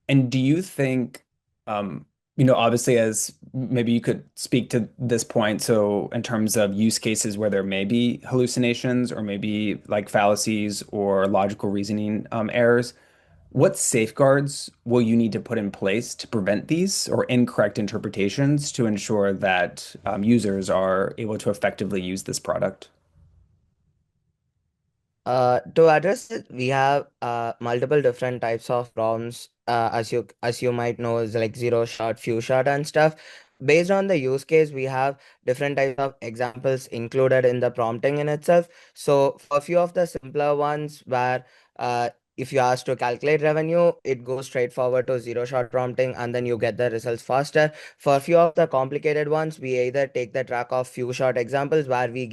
And do you think, obviously, as maybe you could speak to this point, so in terms of use cases where there may be hallucinations or maybe like fallacies or logical reasoning errors, what safeguards will you need to put in place to prevent these or incorrect interpretations to ensure that users are able to effectively use this product? To address it, we have multiple different types of prompts. As you might know, is like zero shot, few shot, and stuff. Based on the use case, we have different types of examples included in the prompting in itself. So for a few of the simpler ones, where if you ask to calculate revenue, it goes straight forward to zero shot prompting, and then you get the results faster. For a few of the complicated ones, we either take the track of few shot examples where we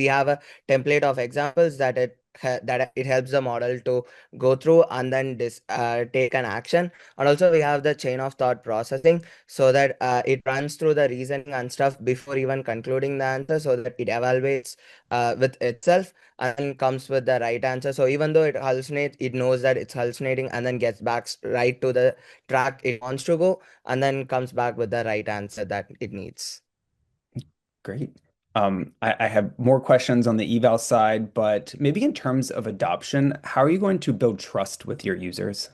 have a template of examples that it helps the model to go through and then take an action. And also we have the chain of thought processing, so that it runs through the reasoning and stuff before even concluding the answer, so that it evaluates with itself and comes with the right answer. So even though it hallucinates, it knows that it's hallucinating and then gets back right to the track it wants to go, and then comes back with the right answer that it needs. Great. I have more questions on the eval side, but maybe in terms of adoption, how are you going to build trust with your users?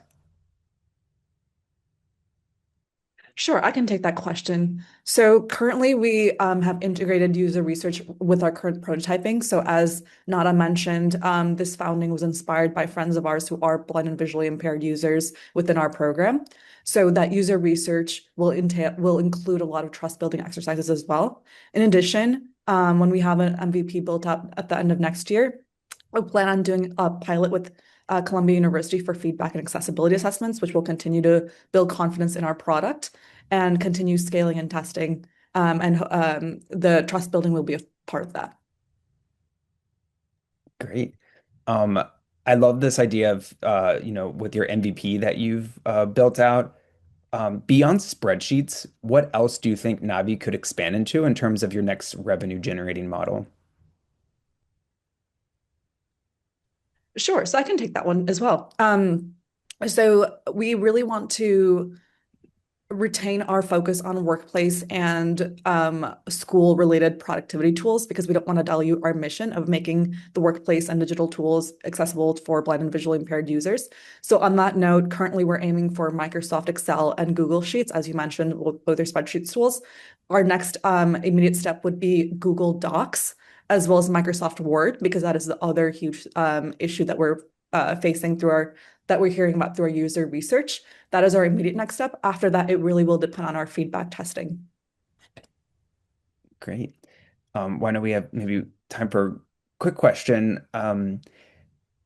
Sure, I can take that question. So currently we have integrated user research with our current prototyping. So as Nada mentioned, this founding was inspired by friends of ours who are blind and visually impaired users within our program. So that user research will include a lot of trust building exercises as well. In addition, when we have an MVP built up at the end of next year, We plan on doing a pilot with Columbia University for feedback and accessibility assessments, which will continue to build confidence in our product and continue scaling and testing. The trust building will be a part of that. Great. I love this idea of with your MVP that you've built out. Beyond spreadsheets, what else do you think Navi could expand into in terms of your next revenue generating model? Sure. So I can take that one as well. So we really want to retain our focus on workplace and school-related productivity tools because we don't want to dilute our mission of making the workplace and digital tools accessible for blind and visually impaired users. So on that note, currently we're aiming for Microsoft Excel and Google Sheets, as you mentioned, both are spreadsheets tools. Our next immediate step would be Google Docs, as well as Microsoft Word, because that is the other huge issue that we're facing that we're hearing about through our user research. That is our immediate next step. After that, it really will depend on our feedback testing. Great. Why don't we have maybe time for a quick question?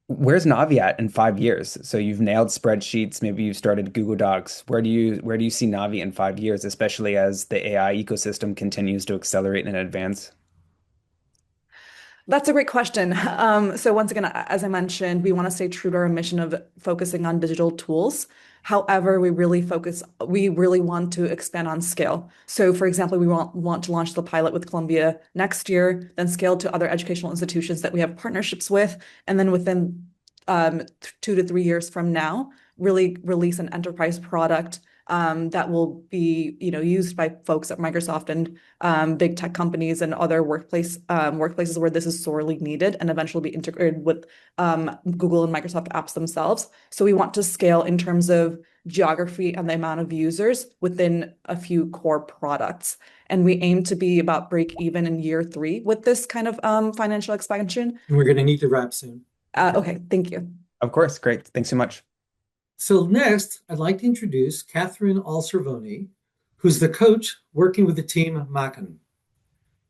Where's Navi at in 5 years? So you've nailed spreadsheets, maybe you've started Google Docs. Where do you see Navi in 5 years, especially as the AI ecosystem continues to accelerate and advance? That's a great question. So once again, as I mentioned, we want to stay true to our mission of focusing on digital tools. However, we really want to expand on scale. So for example, we want to launch the pilot with Columbia next year, then scale to other educational institutions that we have partnerships with, and then within 2 to 3 years from now, really release an enterprise product that will be used by folks at Microsoft and big tech companies and other workplaces where this is sorely needed, and eventually be integrated with Google and Microsoft apps themselves. So we want to scale in terms of geography and the amount of users within a few core products. And we aim to be about break even in year 3 with this kind of financial expansion. And we're going to need to wrap soon. Okay, thank you. Of course, great. Thanks so much. So next, I'd like to introduce Catherine Alservoni, who's the coach working with the team Macan.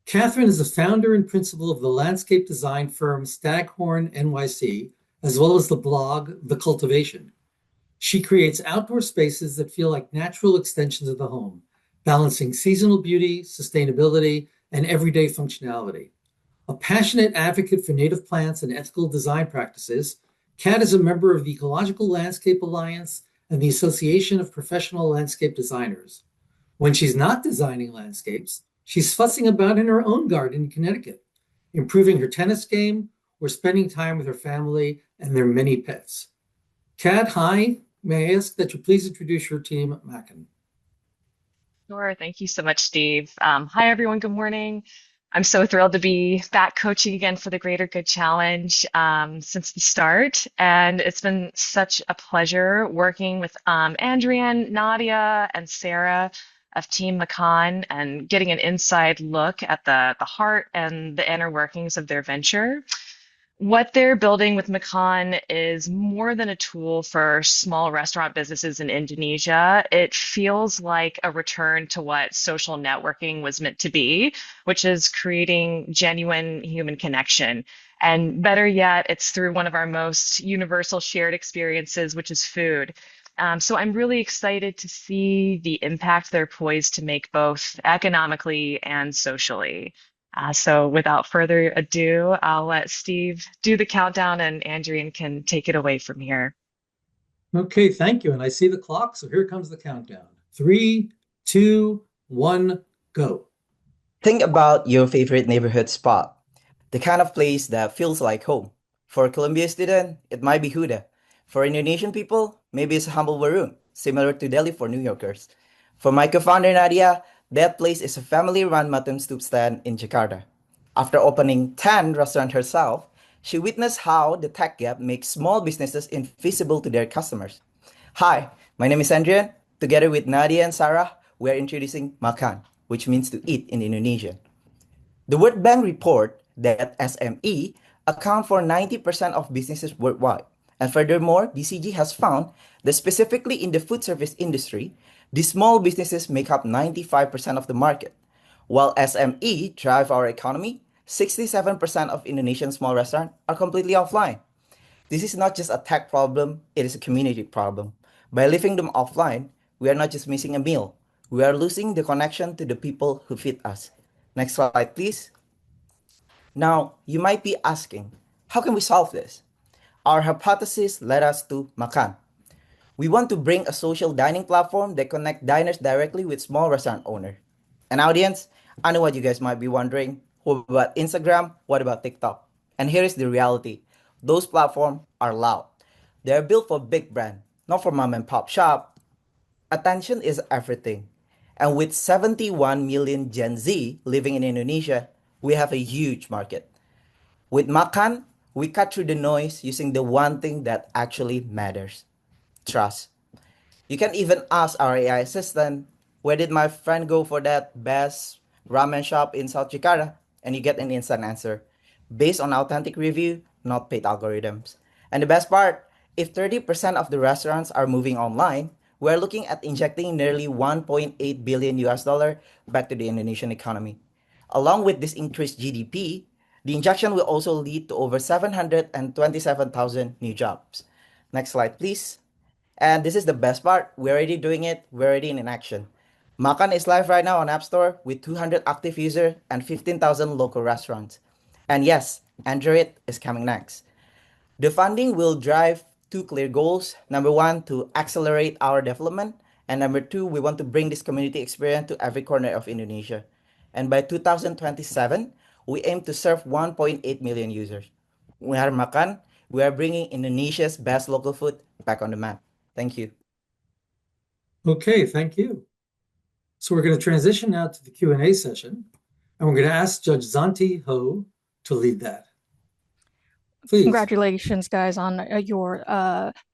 Catherine is the founder and principal of the landscape design firm Staghorn NYC, as well as the blog The Cultivation. She creates outdoor spaces that feel like natural extensions of the home, balancing seasonal beauty, sustainability, and everyday functionality. A passionate advocate for native plants and ethical design practices, Kat is a member of the Ecological Landscape Alliance and the Association of Professional Landscape Designers. When she's not designing landscapes, she's fussing about in her own garden in Connecticut, improving her tennis game, or spending time with her family and their many pets. Kat, hi. May I ask that you please introduce your team at Macan? Sure. Thank you so much, Steve. Hi, everyone. Good morning. I'm so thrilled to be back coaching again for the Greater Good Challenge since the start. And it's been such a pleasure working with Andrian, Nadia, and Sarah of Team Macan and getting an inside look at the heart and the inner workings of their venture. What they're building with Macan is more than a tool for small restaurant businesses in Indonesia. It feels like a return to what social networking was meant to be, which is creating genuine human connection. And better yet, it's through one of our most universal shared experiences, which is food. So I'm really excited to see the impact they're poised to make both economically and socially. So without further ado, I'll let Steve do the countdown and Andrian can take it away from here. Okay, thank you. And I see the clock, so here comes the countdown. 3, 2, 1, go. Think about your favorite neighborhood spot, the kind of place that feels like home. For a Columbia student, it might be Huda. For Indonesian people, maybe it's a humble warung, similar to Delhi for New Yorkers. For my co-founder Nadia, that place is a family-run mutton soup stand in Jakarta. After opening 10 restaurants herself, she witnessed how the tech gap makes small businesses invisible to their customers. Hi, my name is Andrian. Together with Nadia and Sarah, we are introducing Makan, which means to eat in Indonesian. The World Bank report that SME account for 90% of businesses worldwide. And furthermore, BCG has found that specifically in the food service industry, these small businesses make up 95% of the market. While SME drive our economy, 67% of Indonesian small restaurants are completely offline. This is not just a tech problem, it is a community problem. By leaving them offline, we are not just missing a meal, we are losing the connection to the people who feed us. Next slide, please. Now, you might be asking, how can we solve this? Our hypothesis led us to Makan. We want to bring a social dining platform that connects diners directly with small restaurant owners. And audience, I know what you guys might be wondering. What about Instagram? What about TikTok? And here is the reality. Those platforms are loud. They're built for big brand, not for mom and pop shop. Attention is everything. And with 71 million Gen Z living in Indonesia, we have a huge market. With Makan, we cut through the noise using the one thing that actually matters: trust. You can even ask our AI assistant, where did my friend go for that best ramen shop in South Jakarta? And you get an instant answer based on authentic review, not paid algorithms. And the best part, if 30% of the restaurants are moving online, we're looking at injecting nearly 1.8 billion US dollar back to the Indonesian economy. Along with this increased GDP, the injection will also lead to over 727,000 new jobs. Next slide, please. And this is the best part. We're already doing it. We're already in action. Makan is live right now on App Store with 200 active users and 15,000 local restaurants. And yes, Android is coming next. The funding will drive two clear goals. Number one, to accelerate our development. And number two, we want to bring this community experience to every corner of Indonesia. And by 2027, we aim to serve 1.8 million users. We are Makan. We are bringing Indonesia's best local food back on the map. Thank you. Okay, thank you. So we're going to transition now to the Q&A session, and we're going to ask Judge Zanti Ho to lead that. Please. Congratulations, guys, on your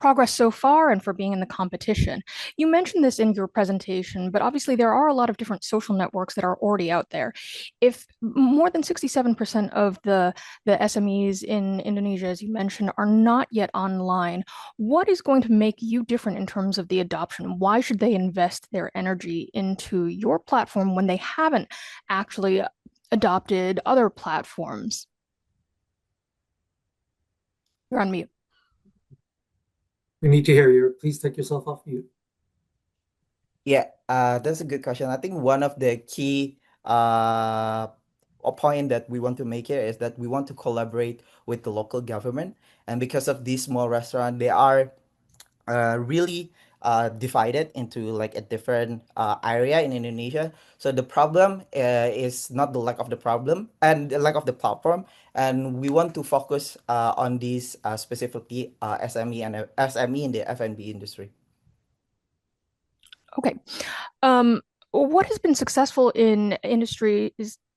progress so far and for being in the competition. You mentioned this in your presentation, but obviously there are a lot of different social networks that are already out there. If more than 67% of the SMEs in Indonesia, as you mentioned, are not yet online, what is going to make you different in terms of the adoption? Why should they invest their energy into your platform when they haven't actually adopted other platforms? You're on mute. We need to hear you. Please take yourself off mute. Yeah, that's a good question. I think one of the key point that we want to make here is that we want to collaborate with the local government. And because of these small restaurants, they are really divided into like a different area in Indonesia. So the problem is not the lack of the problem and the lack of the platform. And we want to focus on these specifically SME and SME in the F&B industry. Okay. What has been successful in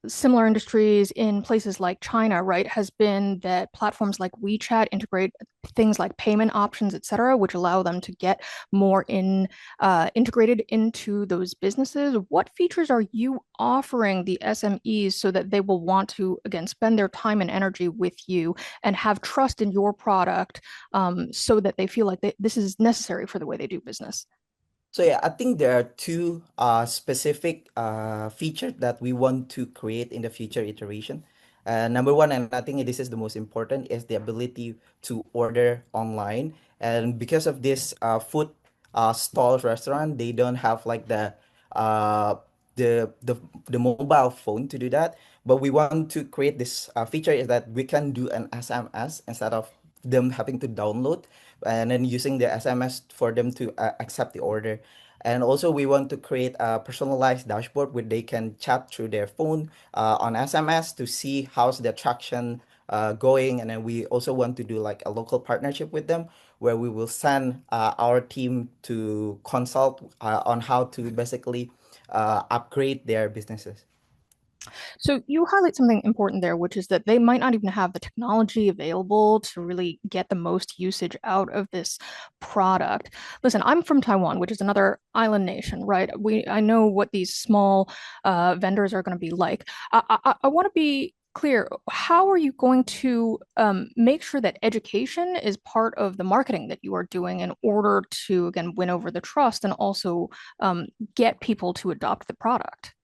similar industries in places like China, right, has been that platforms like WeChat integrate things like payment options, et cetera, which allow them to get more integrated into those businesses. What features are you offering the SMEs so that they will want to, again, spend their time and energy with you and have trust in your product so that they feel like this is necessary for the way they do business? So yeah, I think there are two specific features that we want to create in the future iteration. Number one, and I think this is the most important, is the ability to order online. And because of this food stall restaurant, they don't have like the mobile phone to do that. But we want to create this feature is that we can do an SMS instead of them having to download and then using the SMS for them to accept the order. And also we want to create a personalized dashboard where they can chat through their phone on SMS to see how's the traction going. And then we also want to do like a local partnership with them where we will send our team to consult on how to basically upgrade their businesses. So you highlight something important there, which is that they might not even have the technology available to really get the most usage out of this product. Listen, I'm from Taiwan, which is another island nation, right? I know what these small vendors are going to be like. I want to be clear. How are you going to make sure that education is part of the marketing that you are doing in order to, again, win over the trust and also get people to adopt the product?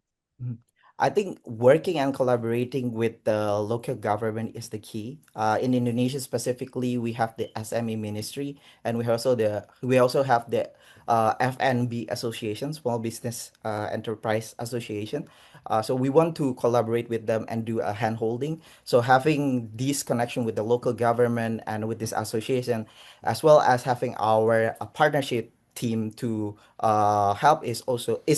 I think working and collaborating with the local government is the key. In Indonesia specifically, we have the SME ministry, and we also have the FNB Association, Small Business Enterprise Association. So we want to collaborate with them and do a hand holding. So having this connection with the local government and with this association, as well as having our partnership team to help is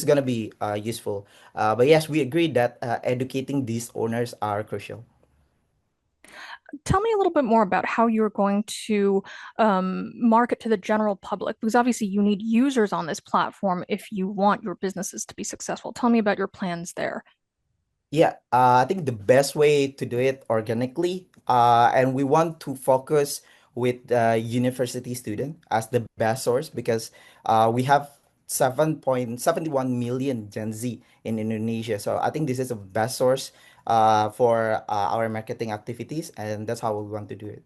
gonna be useful. But yes, we agree that educating these owners are crucial. Tell me a little bit more about how you're going to market to the general public, because obviously you need users on this platform if you want your businesses to be successful. Tell me about your plans there. Yeah, I think the best way to do it organically, and we want to focus with university student as the best source because we have 7.71 million Gen Z in Indonesia. So I think this is the best source for our marketing activities, and that's how we want to do it.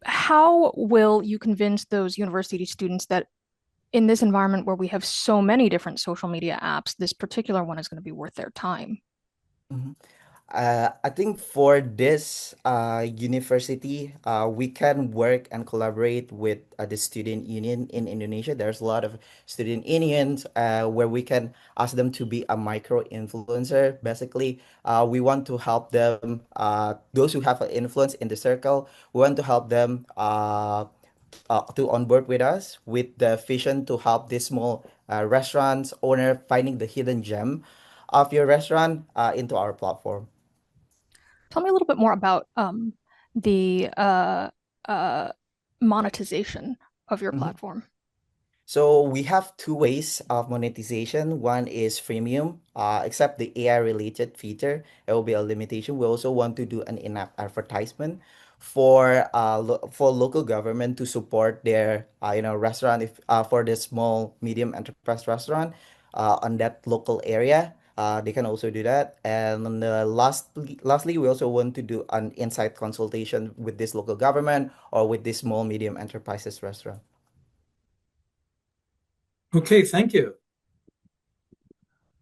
How will you convince those university students that in this environment where we have so many different social media apps, this particular one is going to be worth their time? Mhm. I think for this university, we can work and collaborate with the student union in Indonesia. There's a lot of student unions where we can ask them to be a micro influencer. Basically, we want to help them, those who have an influence in the circle, we want to help them to onboard with us with the vision to help this small restaurants owner finding the hidden gem of your restaurant into our platform. Tell me a little bit more about the uh, monetization of your Mhm. platform. So we have two ways of monetization. One is freemium, except the AI related feature, it will be a limitation. We also want to do an in-app advertisement for local government to support their restaurant if for the small medium enterprise restaurant on that local area. They can also do that. And lastly, we also want to do an insight consultation with this local government or with this small medium enterprises restaurant. Okay, thank you.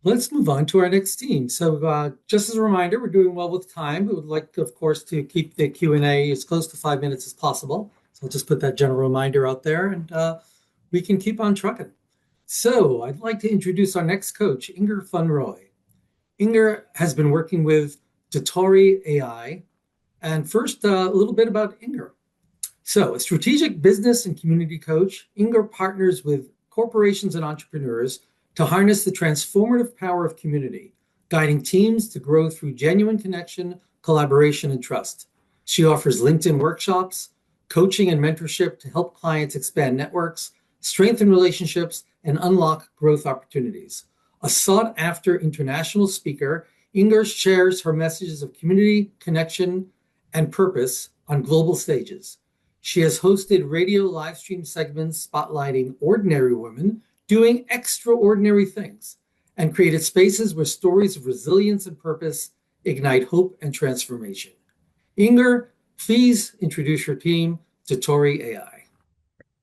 Let's move on to our next team. So just as a reminder, we're doing well with time. We would like, of course, to keep the Q&A as close to 5 minutes as possible. So I'll just put that general reminder out there and we can keep on trucking. So I'd like to introduce our next coach, Inger Funroy. Inger has been working with Dotori AI. And first, a little bit about Inger. So, a strategic business and community coach, Inger partners with corporations and entrepreneurs to harness the transformative power of community, guiding teams to grow through genuine connection, collaboration, and trust. She offers LinkedIn workshops, coaching, and mentorship to help clients expand networks, strengthen relationships, and unlock growth opportunities. A sought after international speaker, Inger shares her messages of community, connection, and purpose on global stages. She has hosted radio live stream segments spotlighting ordinary women doing extraordinary things and created spaces where stories of resilience and purpose ignite hope and transformation. Inger, please introduce your team to Tori AI.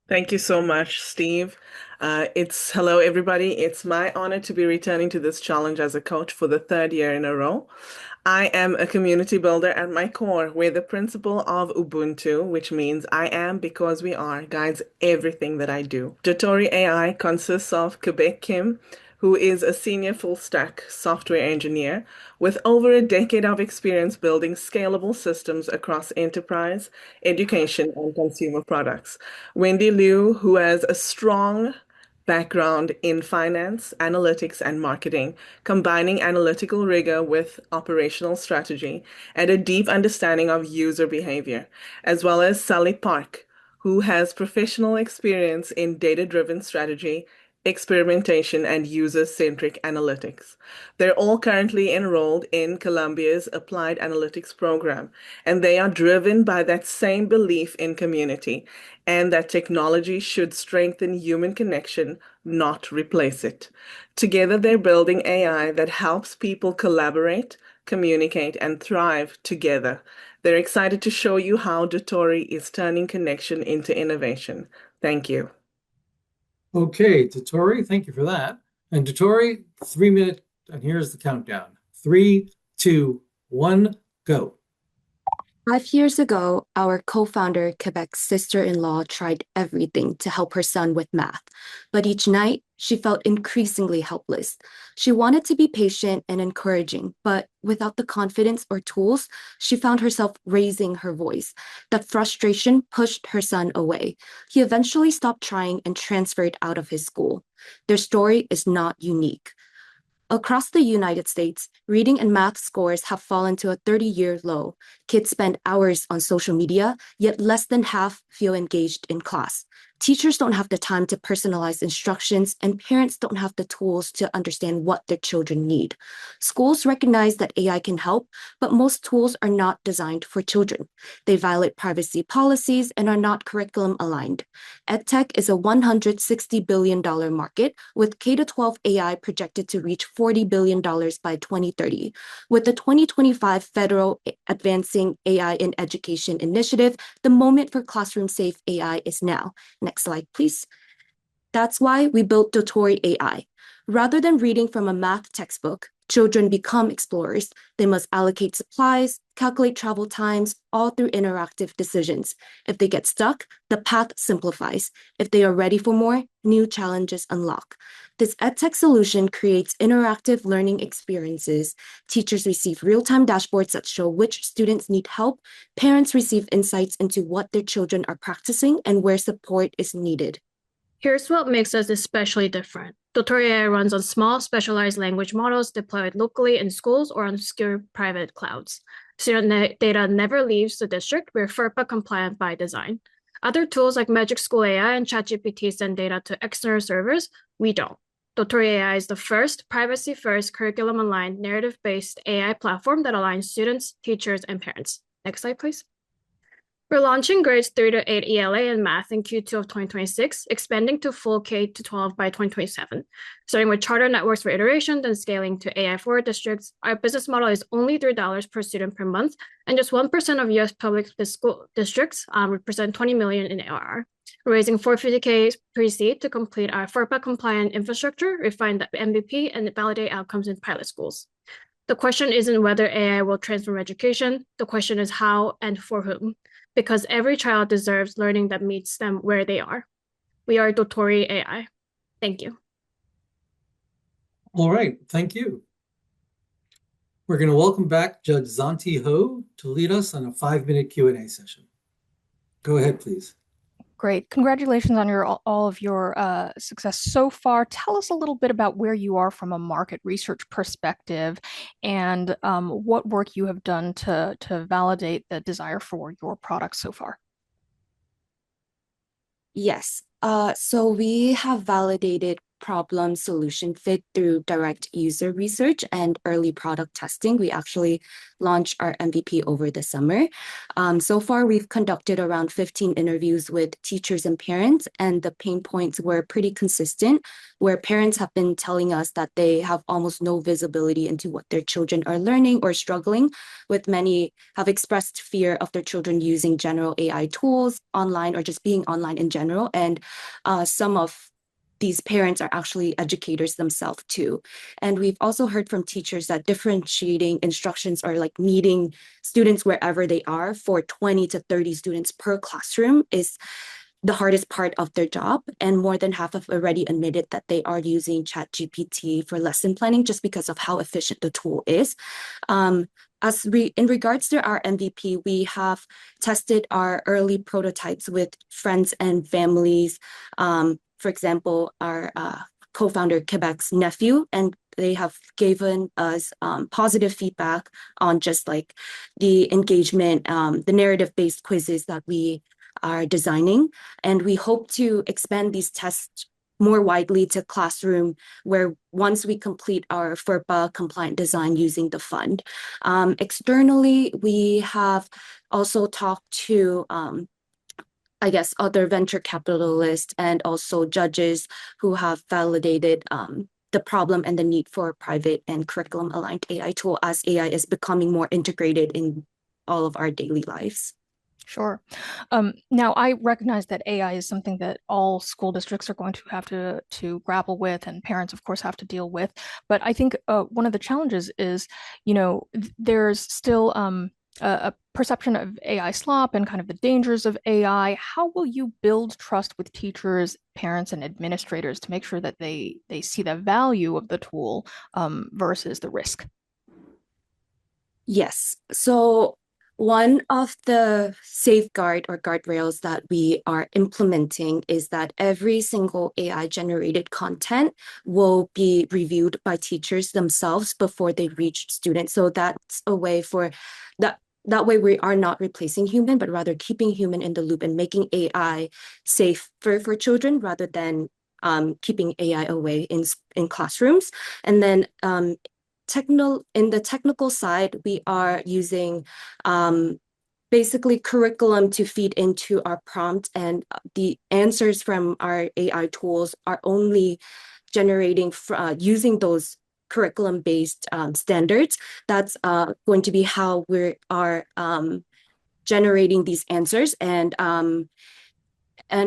Thank you so much, Steve. Hello, everybody. It's my honor to be returning to this challenge as a coach for the third year in a row. I am a community builder at my core, where the principle of Ubuntu, which means I am because we are, guides everything that I do. Dotori AI consists of Quebec Kim, who is a senior full stack software engineer with over a decade of experience building scalable systems across enterprise, education, and consumer products. Wendy Liu, who has a strong background in finance, analytics, and marketing, combining analytical rigor with operational strategy and a deep understanding of user behavior, as well as Sally Park, who has professional experience in data-driven strategy, experimentation, and user-centric analytics. They're all currently enrolled in Columbia's Applied Analytics program, and they are driven by that same belief in community and that technology should strengthen human connection, not replace it. Together, they're building AI that helps people collaborate, communicate, and thrive together. They're excited to show you how Dotori is turning connection into innovation. Thank you. Okay, Dotori, thank you for that. And Dotori, 3-minute And here's the countdown. 3, 2, 1, go. 5 years ago, our co-founder, Quebec's sister-in-law, tried everything to help her son with math. But each night, she felt increasingly helpless. She wanted to be patient and encouraging, but without the confidence or tools, she found herself raising her voice. That frustration pushed her son away. He eventually stopped trying and transferred out of his school. Their story is not unique. Across the United States, reading and math scores have fallen to a 30-year low. Kids spend hours on social media, yet less than half feel engaged in class. Teachers don't have the time to personalize instructions, and parents don't have the tools to understand what their children need. Schools recognize that AI can help, but most tools are not designed for children. They violate privacy policies and are not curriculum aligned. EdTech is a $160 billion market, with K-12 AI projected to reach $40 billion by 2030. With the 2025 Federal Advancing AI in Education Initiative, the moment for classroom-safe AI is now. Next slide, please. That's why we built Dotori AI. Rather than reading from a math textbook, children become explorers. They must allocate supplies, calculate travel times, all through interactive decisions. If they get stuck, the path simplifies. If they are ready for more, new challenges unlock. This EdTech solution creates interactive learning experiences. Teachers receive real-time dashboards that show which students need help. Parents receive insights into what their children are practicing and where support is needed. Here's what makes us especially different. Dotori AI runs on small, specialized language models deployed locally in schools or on secure private clouds. Student data never leaves the district. We're FERPA compliant by design. Other tools like Magic School AI and ChatGPT send data to external servers. We don't. Dotori AI is the first privacy-first curriculum-aligned, narrative-based AI platform that aligns students, teachers, and parents. Next slide, please. We're launching grades 3 to 8 ELA and math in Q2 of 2026, expanding to full K-12 by 2027. Starting with charter networks for iteration, then scaling to AI-forward districts. Our business model is only $3 per student per month, and just 1% of U.S. public school districts represent $20 million in ARR. We're raising $450K pre-seed to complete our FERPA-compliant infrastructure, refine the MVP, and validate outcomes in pilot schools. The question isn't whether AI will transform education. The question is how and for whom. Because every child deserves learning that meets them where they are. We are Dotori AI. Thank you. All right, thank you. We're going to welcome back Judge Zanti Ho to lead us on a 5-minute Q&A session. Go ahead, please. Great. Congratulations on all of your success so far. Tell us a little bit about where you are from a market research perspective and what work you have done to validate the desire for your products so far. Yes. So we have validated problem solution fit through direct user research and early product testing. We actually launched our MVP over the summer. So far, we've conducted around 15 interviews with teachers and parents, and the pain points were pretty consistent, where parents have been telling us that they have almost no visibility into what their children are learning or struggling with. Many have expressed fear of their children using general AI tools online or just being online in general. And some of these parents are actually educators themselves too. And we've also heard from teachers that differentiating instructions or like meeting students wherever they are for 20 to 30 students per classroom is the hardest part of their job. And more than half have already admitted that they are using ChatGPT for lesson planning just because of how efficient the tool is. In regards to our MVP, we have tested our early prototypes with friends and families. For example, our co-founder Quebec's nephew, and they have given us positive feedback on just like the engagement, the narrative-based quizzes that we are designing. And we hope to expand these tests more widely to classroom, where once we complete our FERPA compliant design using the fund. Externally, we have also talked to other venture capitalists and also judges who have validated the problem and the need for a private and curriculum aligned AI tool as AI is becoming more integrated in all of our daily lives. Sure. Now, I recognize that AI is something that all school districts are going to have to grapple with, and parents, of course, have to deal with. But I think one of the challenges is, there's still a perception of AI slop and kind of the dangers of AI. How will you build trust with teachers, parents, and administrators to make sure that they see the value of the tool versus the risk? Yes. So one of the safeguard or guardrails that we are implementing is that every single AI generated content will be reviewed by teachers themselves before they reach students. So that's a way for that way we are not replacing human, but rather keeping human in the loop and making AI safe for children rather than keeping AI away in classrooms. And then in the technical side, we are using basically curriculum to feed into our prompt, and the answers from our AI tools are only generating using those curriculum-based standards. That's going to be how we are generating these answers, and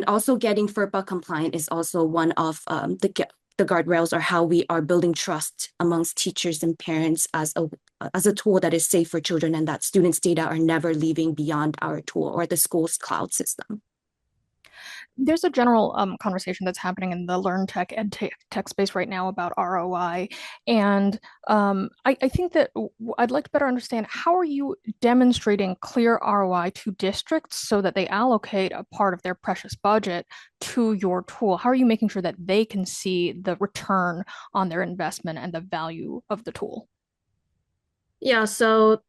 also getting FERPA compliant is also one of the guardrails, or how we are building trust amongst teachers and parents as a tool that is safe for children, and that students' data are never leaving beyond our tool or the school's cloud system. There's a general conversation that's happening in the learn tech ed tech space right now about ROI. And I think that I'd like to better understand, how are you demonstrating clear ROI to districts so that they allocate a part of their precious budget to your tool? How are you making sure that they can see the return on their investment and the value of the tool? Yeah, so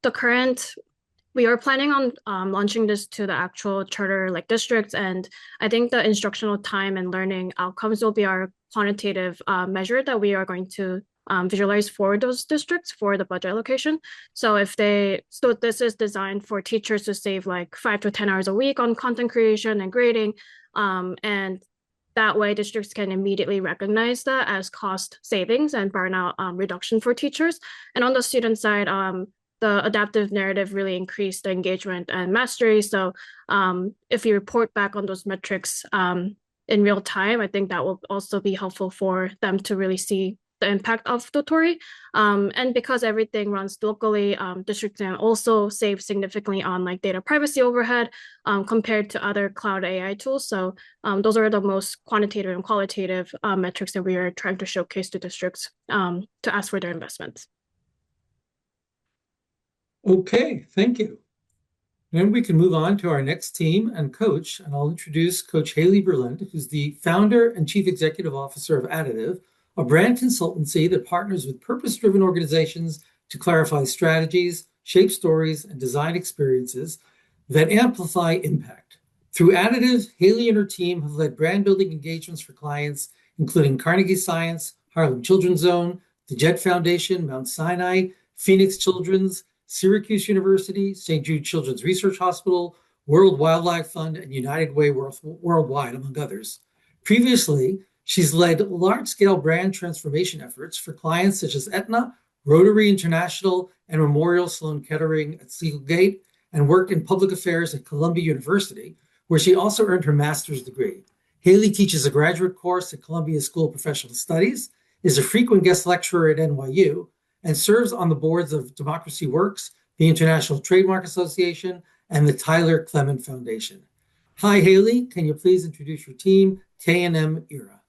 we are planning on launching this to the actual charter districts, and I think the instructional time and learning outcomes will be our quantitative measure that we are going to visualize for those districts for the budget allocation. So this is designed for teachers to save 5 to 10 hours a week on content creation and grading, and that way districts can immediately recognize that as cost savings and burnout reduction for teachers. And on the student side, the adaptive narrative really increased the engagement and mastery. So if you report back on those metrics in real time, I think that will also be helpful for them to really see the impact of Dotori. And because everything runs locally, districts can also save significantly on data privacy overhead compared to other cloud AI tools. So those are the most quantitative and qualitative metrics that we are trying to showcase to districts to ask for their investments. Okay, thank you. Then we can move on to our next team and coach, and I'll introduce Coach Haley Berland, who's the founder and chief executive officer of Additive, a brand consultancy that partners with purpose-driven organizations to clarify strategies, shape stories, and design experiences that amplify impact. Through Additive, Haley and her team have led brand building engagements for clients, including Carnegie Science, Harlem Children's Zone, the Jet Foundation, Mount Sinai, Phoenix Children's, Syracuse University, St. Jude Children's Research Hospital, World Wildlife Fund, and United Way Worldwide, among others. Previously, she's led large-scale brand transformation efforts for clients such as Aetna, Rotary International, and Memorial Sloan Kettering at Seagate, and worked in public affairs at Columbia University, where she also earned her master's degree. Haley teaches a graduate course at Columbia School of Professional Studies, is a frequent guest lecturer at NYU, and serves on the boards of Democracy Works, the International Trademark Association, and the Tyler Clement Foundation. Hi, Haley. Can you please introduce your team, K&M Era?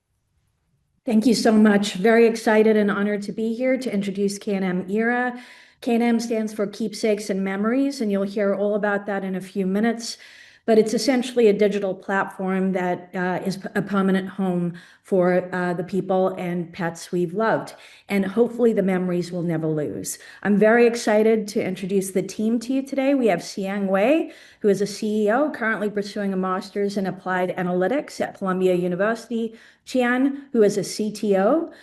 Thank you so much. Very excited and honored to be here to introduce K&M Era. K&M stands for Keepsakes and Memories, and you'll hear all about that in a few minutes. But it's essentially a digital platform that is a permanent home for the people and pets we've loved. And hopefully the memories we'll never lose. I'm very excited to introduce the team to you today. We have Xiang Wei, who is a CEO, currently pursuing a master's in applied analytics at Columbia University. Qian, who is a CTO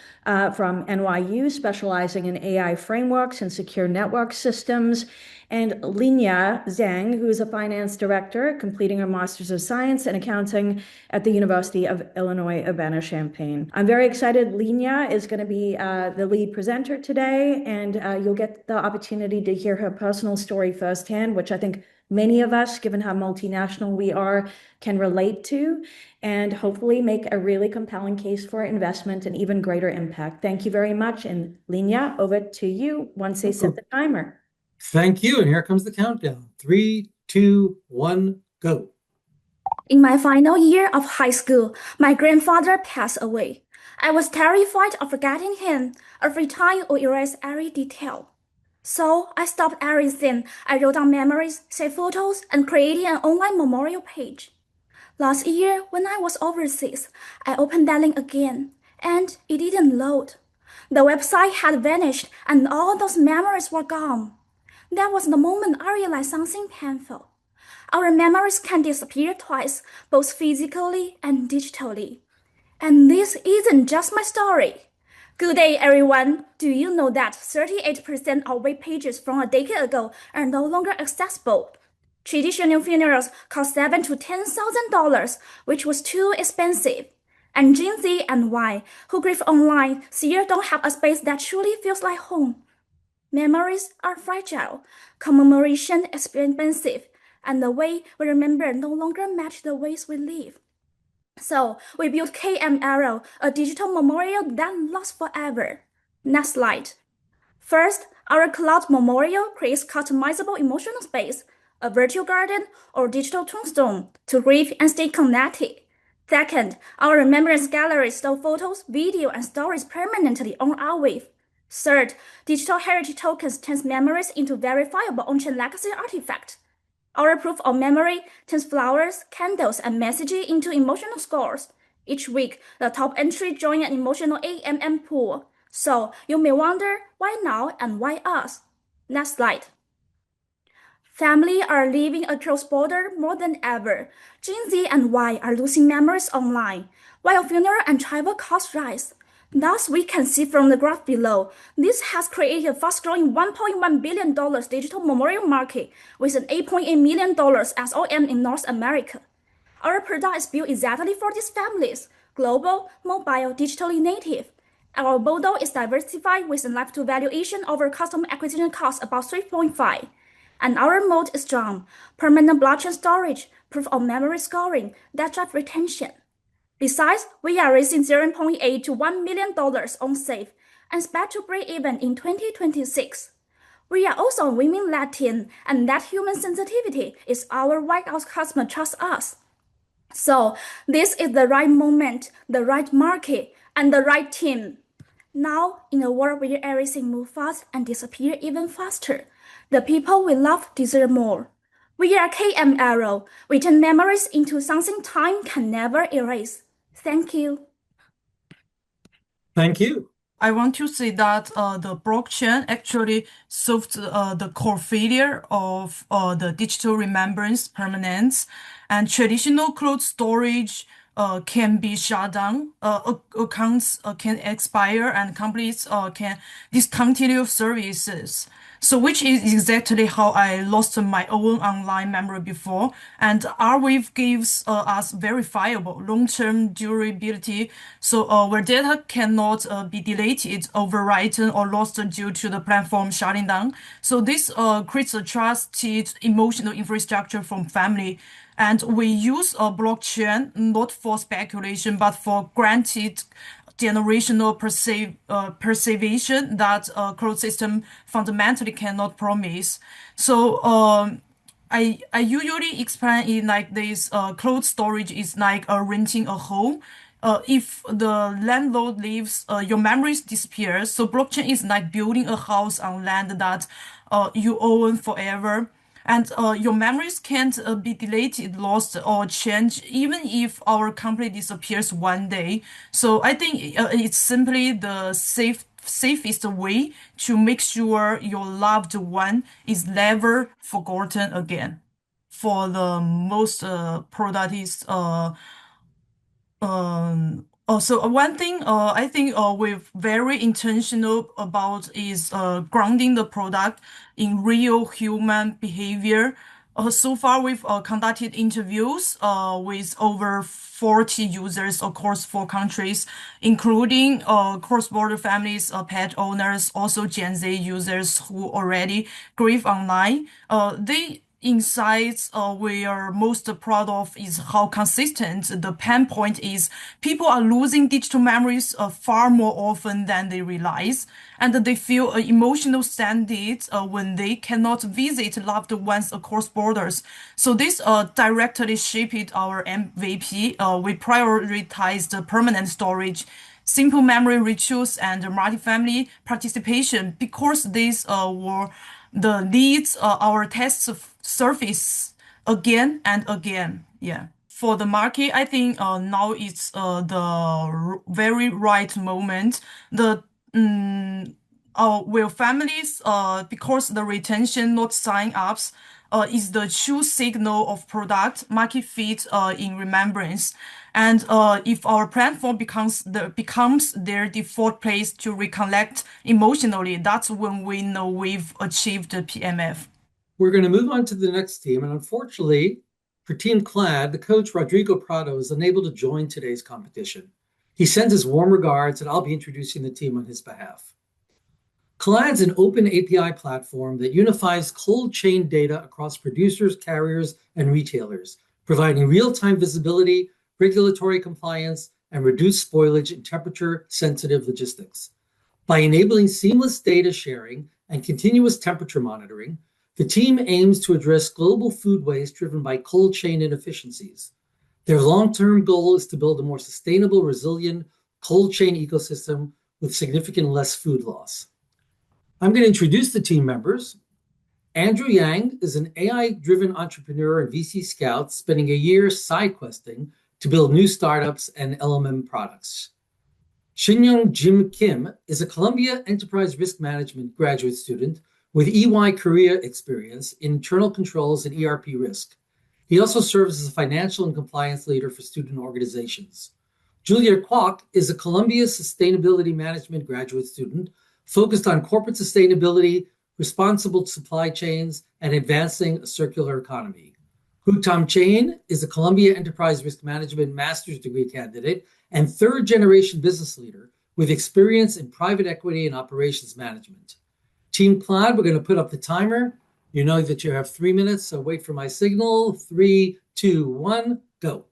from NYU, specializing in AI frameworks and secure network systems. And Linya Zhang, who is a finance director, completing her Master's of Science in Accounting at the University of Illinois Urbana-Champaign. I'm very excited. Linya is going to be the lead presenter today, and you'll get the opportunity to hear her personal story firsthand, which I think many of us, given how multinational we are, can relate to, and hopefully make a really compelling case for investment and even greater impact. Thank you very much. And Linya, over to you once they set the timer. Thank you. And here comes the countdown. 3, 2, 1, go. In my final year of high school, my grandfather passed away. I was terrified of forgetting him. Every time would erase every detail. So I stopped everything. I wrote down memories, saved photos, and created an online memorial page. Last year, when I was overseas, I opened that link again, and it didn't load. The website had vanished, and all those memories were gone. That was the moment I realized something painful. Our memories can disappear twice, both physically and digitally. And this isn't just my story. Good day, everyone. Do you know that 38% of web pages from a decade ago are no longer accessible? Traditional funerals cost $7,000 to $10,000, which was too expensive. And Gen Z and Y, who grieve online, still don't have a space that truly feels like home. Memories are fragile, commemoration is expensive, and the way we remember no longer match the ways we live. So we built KM Arrow, a digital memorial that lasts forever. Next slide. First, our cloud memorial creates customizable emotional space, a virtual garden or digital tombstone to grieve and stay connected. Second, our remembrance gallery store photos, video, and stories permanently on our wave. Third, digital heritage tokens turns memories into verifiable on-chain legacy artifacts. Our proof of memory turns flowers, candles, and messages into emotional scores. Each week, the top entry join an emotional AMM pool. So you may wonder, why now and why us? Next slide. Families are living across borders more than ever. Gen Z and Y are losing memories online, while funeral and travel costs rise. Thus, we can see from the graph below, this has created a fast-growing $1.1 billion digital memorial market with an $8.8 million SOM in North America. Our product is built exactly for these families, global, mobile, digitally native. Our model is diversified with a lifetime valuation over customer acquisition cost about 3.5. And our mode is strong, permanent blockchain storage, proof of memory scoring that drive retention. Besides, we are raising $0.8 to $1 million on SAFE and expect to break even in 2026. We are also a women-led team, and that human sensitivity is our why our customers trust us. So this is the right moment, the right market, and the right team. Now, in a world where everything moves fast and disappears even faster, the people we love deserve more. We are KM Arrow. We turn memories into something time can never erase. Thank you. Thank you. I want to say that the blockchain actually solved the core failure of the digital remembrance permanence, and traditional cloud storage can be shut down, accounts can expire, and companies can discontinue services. So which is exactly how I lost my own online memory before. And R-Wave gives us verifiable long-term durability. So where data cannot be deleted, overwritten, or lost due to the platform shutting down. So this creates a trusted emotional infrastructure from family. And we use a blockchain not for speculation, but for granted generational preservation that a cloud system fundamentally cannot promise. So I usually explain it like this: cloud storage is like renting a home. If the landlord leaves, your memories disappear. So blockchain is like building a house on land that you own forever. And your memories can't be deleted, lost, or changed, even if our company disappears one day. So I think it's simply the safest way to make sure your loved one is never forgotten again. For the most product is also one thing I think we're very intentional about is grounding the product in real human behavior. So far, we've conducted interviews with over 40 users across 4 countries, including cross-border families, pet owners, also Gen Z users who already grieve online. They insights we are most proud of is how consistent the pain point is. People are losing digital memories far more often than they realize, and they feel emotional stranded when they cannot visit loved ones across borders. So this directly shaped our MVP. We prioritized permanent storage, simple memory rituals, and multifamily participation because these were the leads our tests surface again and again. Yeah. For the market, I think now it's very right moment. The well, families because the retention, not sign ups, is the true signal of product market fit in remembrance. And if our platform becomes their default place to reconnect emotionally, that's when we know we've achieved the PMF. We're going to move on to the next team. And unfortunately, for Team Clad, the coach Rodrigo Prado is unable to join today's competition. He sends his warm regards, and I'll be introducing the team on his behalf. Clad's an open API platform that unifies cold chain data across producers, carriers, and retailers, providing real-time visibility, regulatory compliance, and reduced spoilage in temperature-sensitive logistics. By enabling seamless data sharing and continuous temperature monitoring, the team aims to address global food waste driven by cold chain inefficiencies. Their long-term goal is to build a more sustainable, resilient cold chain ecosystem with significant less food loss. I'm going to introduce the team members. Andrew Yang is an AI-driven entrepreneur and VC scout spending a year side questing to build new startups and LMM products. Shinyoung Jim Kim is a Columbia Enterprise Risk Management graduate student with EY Korea experience in internal controls and ERP risk. He also serves as a financial and compliance leader for student organizations. Julia Kwok is a Columbia Sustainability Management graduate student focused on corporate sustainability, responsible supply chains, and advancing a circular economy. Hutam Chain is a Columbia Enterprise Risk Management master's degree candidate and third-generation business leader with experience in private equity and operations management. Team Clad, we're going to put up the timer. You know that you have 3 minutes, so wait for my signal. 3, 2, 1, go.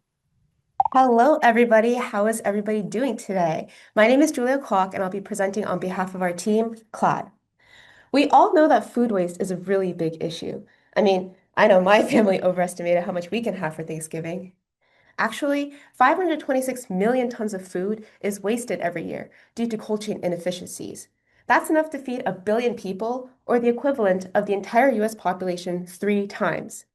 Hello, everybody. How is everybody doing today? My name is Julia Kwok, and I'll be presenting on behalf of our team, Clad. We all know that food waste is a really big issue. I mean, I know my family overestimated how much we can have for Thanksgiving. Actually, 526 million tons of food is wasted every year due to cold chain inefficiencies. That's enough to feed 1 billion people, or the equivalent of the entire US population 3 times.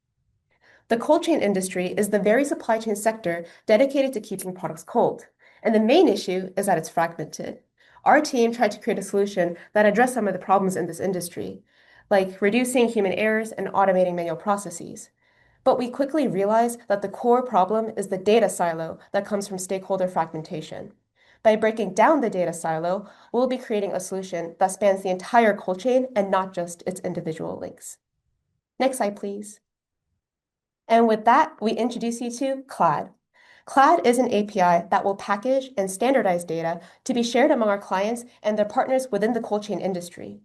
The cold chain industry is the very supply chain sector dedicated to keeping products cold. And the main issue is that it's fragmented. Our team tried to create a solution that addressed some of the problems in this industry, like reducing human errors and automating manual processes. But we quickly realized that the core problem is the data silo that comes from stakeholder fragmentation. By breaking down the data silo, we'll be creating a solution that spans the entire cold chain and not just its individual links. Next slide, please. And with that, we introduce you to Clad. Clad is an API that will package and standardize data to be shared among our clients and their partners within the cold chain industry.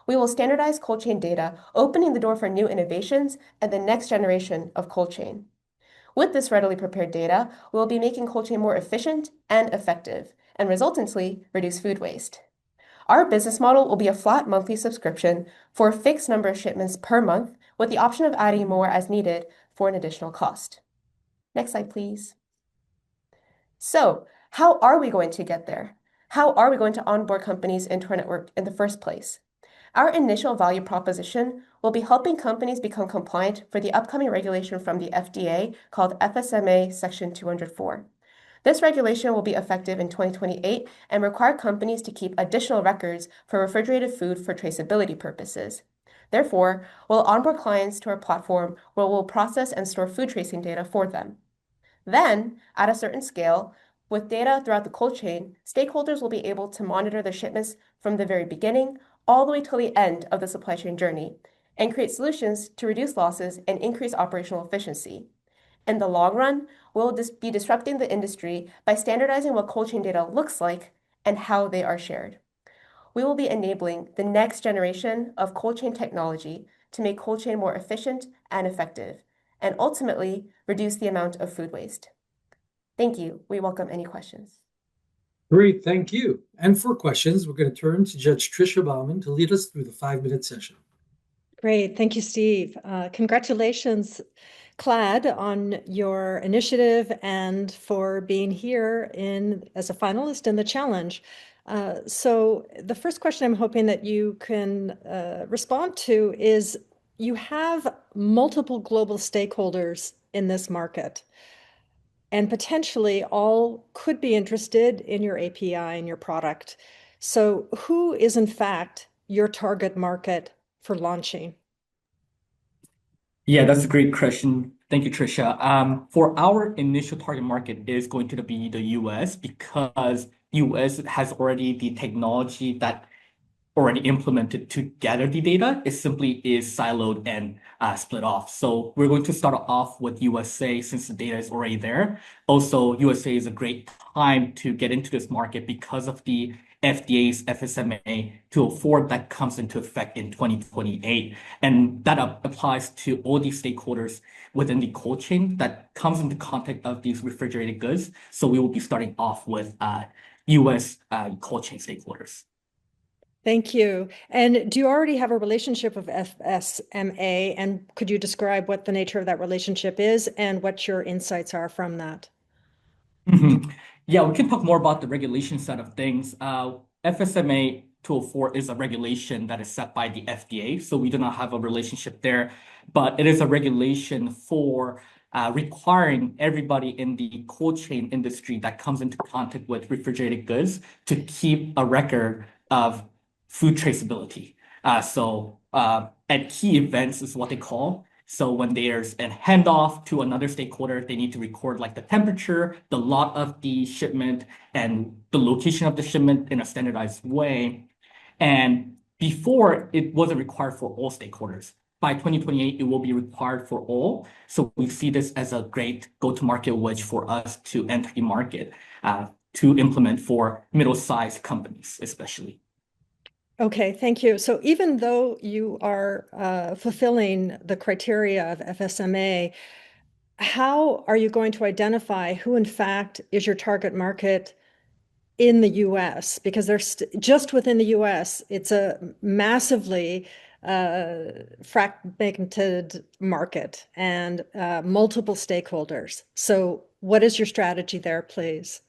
We will standardize cold chain data, opening the door for new innovations and the next generation of cold chain. With this readily prepared data, we will be making cold chain more efficient and effective, and resultantly reduce food waste. Our business model will be a flat monthly subscription for a fixed number of shipments per month, with the option of adding more as needed for an additional cost. Next slide, please. So, how are we going to get there? How are we going to onboard companies into our network in the first place? Our initial value proposition will be helping companies become compliant for the upcoming regulation from the FDA called FSMA Section 204. This regulation will be effective in 2028 and require companies to keep additional records for refrigerated food for traceability purposes. Therefore, we'll onboard clients to our platform where we'll process and store food tracing data for them. Then, at a certain scale, with data throughout the cold chain, stakeholders will be able to monitor their shipments from the very beginning all the way till the end of the supply chain journey and create solutions to reduce losses and increase operational efficiency. In the long run, we'll be disrupting the industry by standardizing what cold chain data looks like and how they are shared. We will be enabling the next generation of cold chain technology to make cold chain more efficient and effective, and ultimately reduce the amount of food waste? Thank you. We welcome any questions. Great, thank you. And for questions, we're going to turn to Judge Tricia Bauman to lead us through the 5-minute session. Great. Thank you, Steve. Congratulations, CLAD, on your initiative and for being here as a finalist in the challenge. So the first question I'm hoping that you can respond to is, you have multiple global stakeholders in this market, and potentially all could be interested in your API and your product. So who is in fact your target market for launching? Yeah, that's a great question. Thank you, Tricia. For our initial target market is going to be the US, because US has already the technology that already implemented to gather the data. It simply is siloed and split off. So we're going to start off with USA since the data is already there. Also, USA is a great time to get into this market because of the FDA's FSMA 204 that comes into effect in 2028. And that applies to all these stakeholders within the cold chain that comes into contact of these refrigerated goods. So we will be starting off with US cold chain stakeholders. Thank you. And do you already have a relationship with FSMA? And could you describe what the nature of that relationship is and what your insights are from that? Yeah, we can talk more about the regulation side of things. FSMA 204 is a regulation that is set by the FDA, so we do not have a relationship there, but it is a regulation for requiring everybody in the cold chain industry that comes into contact with refrigerated goods to keep a record of food traceability. At key events is what they call. So when there's a handoff to another stakeholder, they need to record like the temperature, the lot of the shipment, and the location of the shipment in a standardized way. And before, it wasn't required for all stakeholders. By 2028, it will be required for all. So we see this as a great go-to-market wedge for us to enter the market, to implement for middle-sized companies, especially. Okay, thank you. So even though you are fulfilling the criteria of FSMA, how are you going to identify who in fact is your target market in the US? Because there's just within the US, it's a massively fragmented market and multiple stakeholders. So what is your strategy there, please?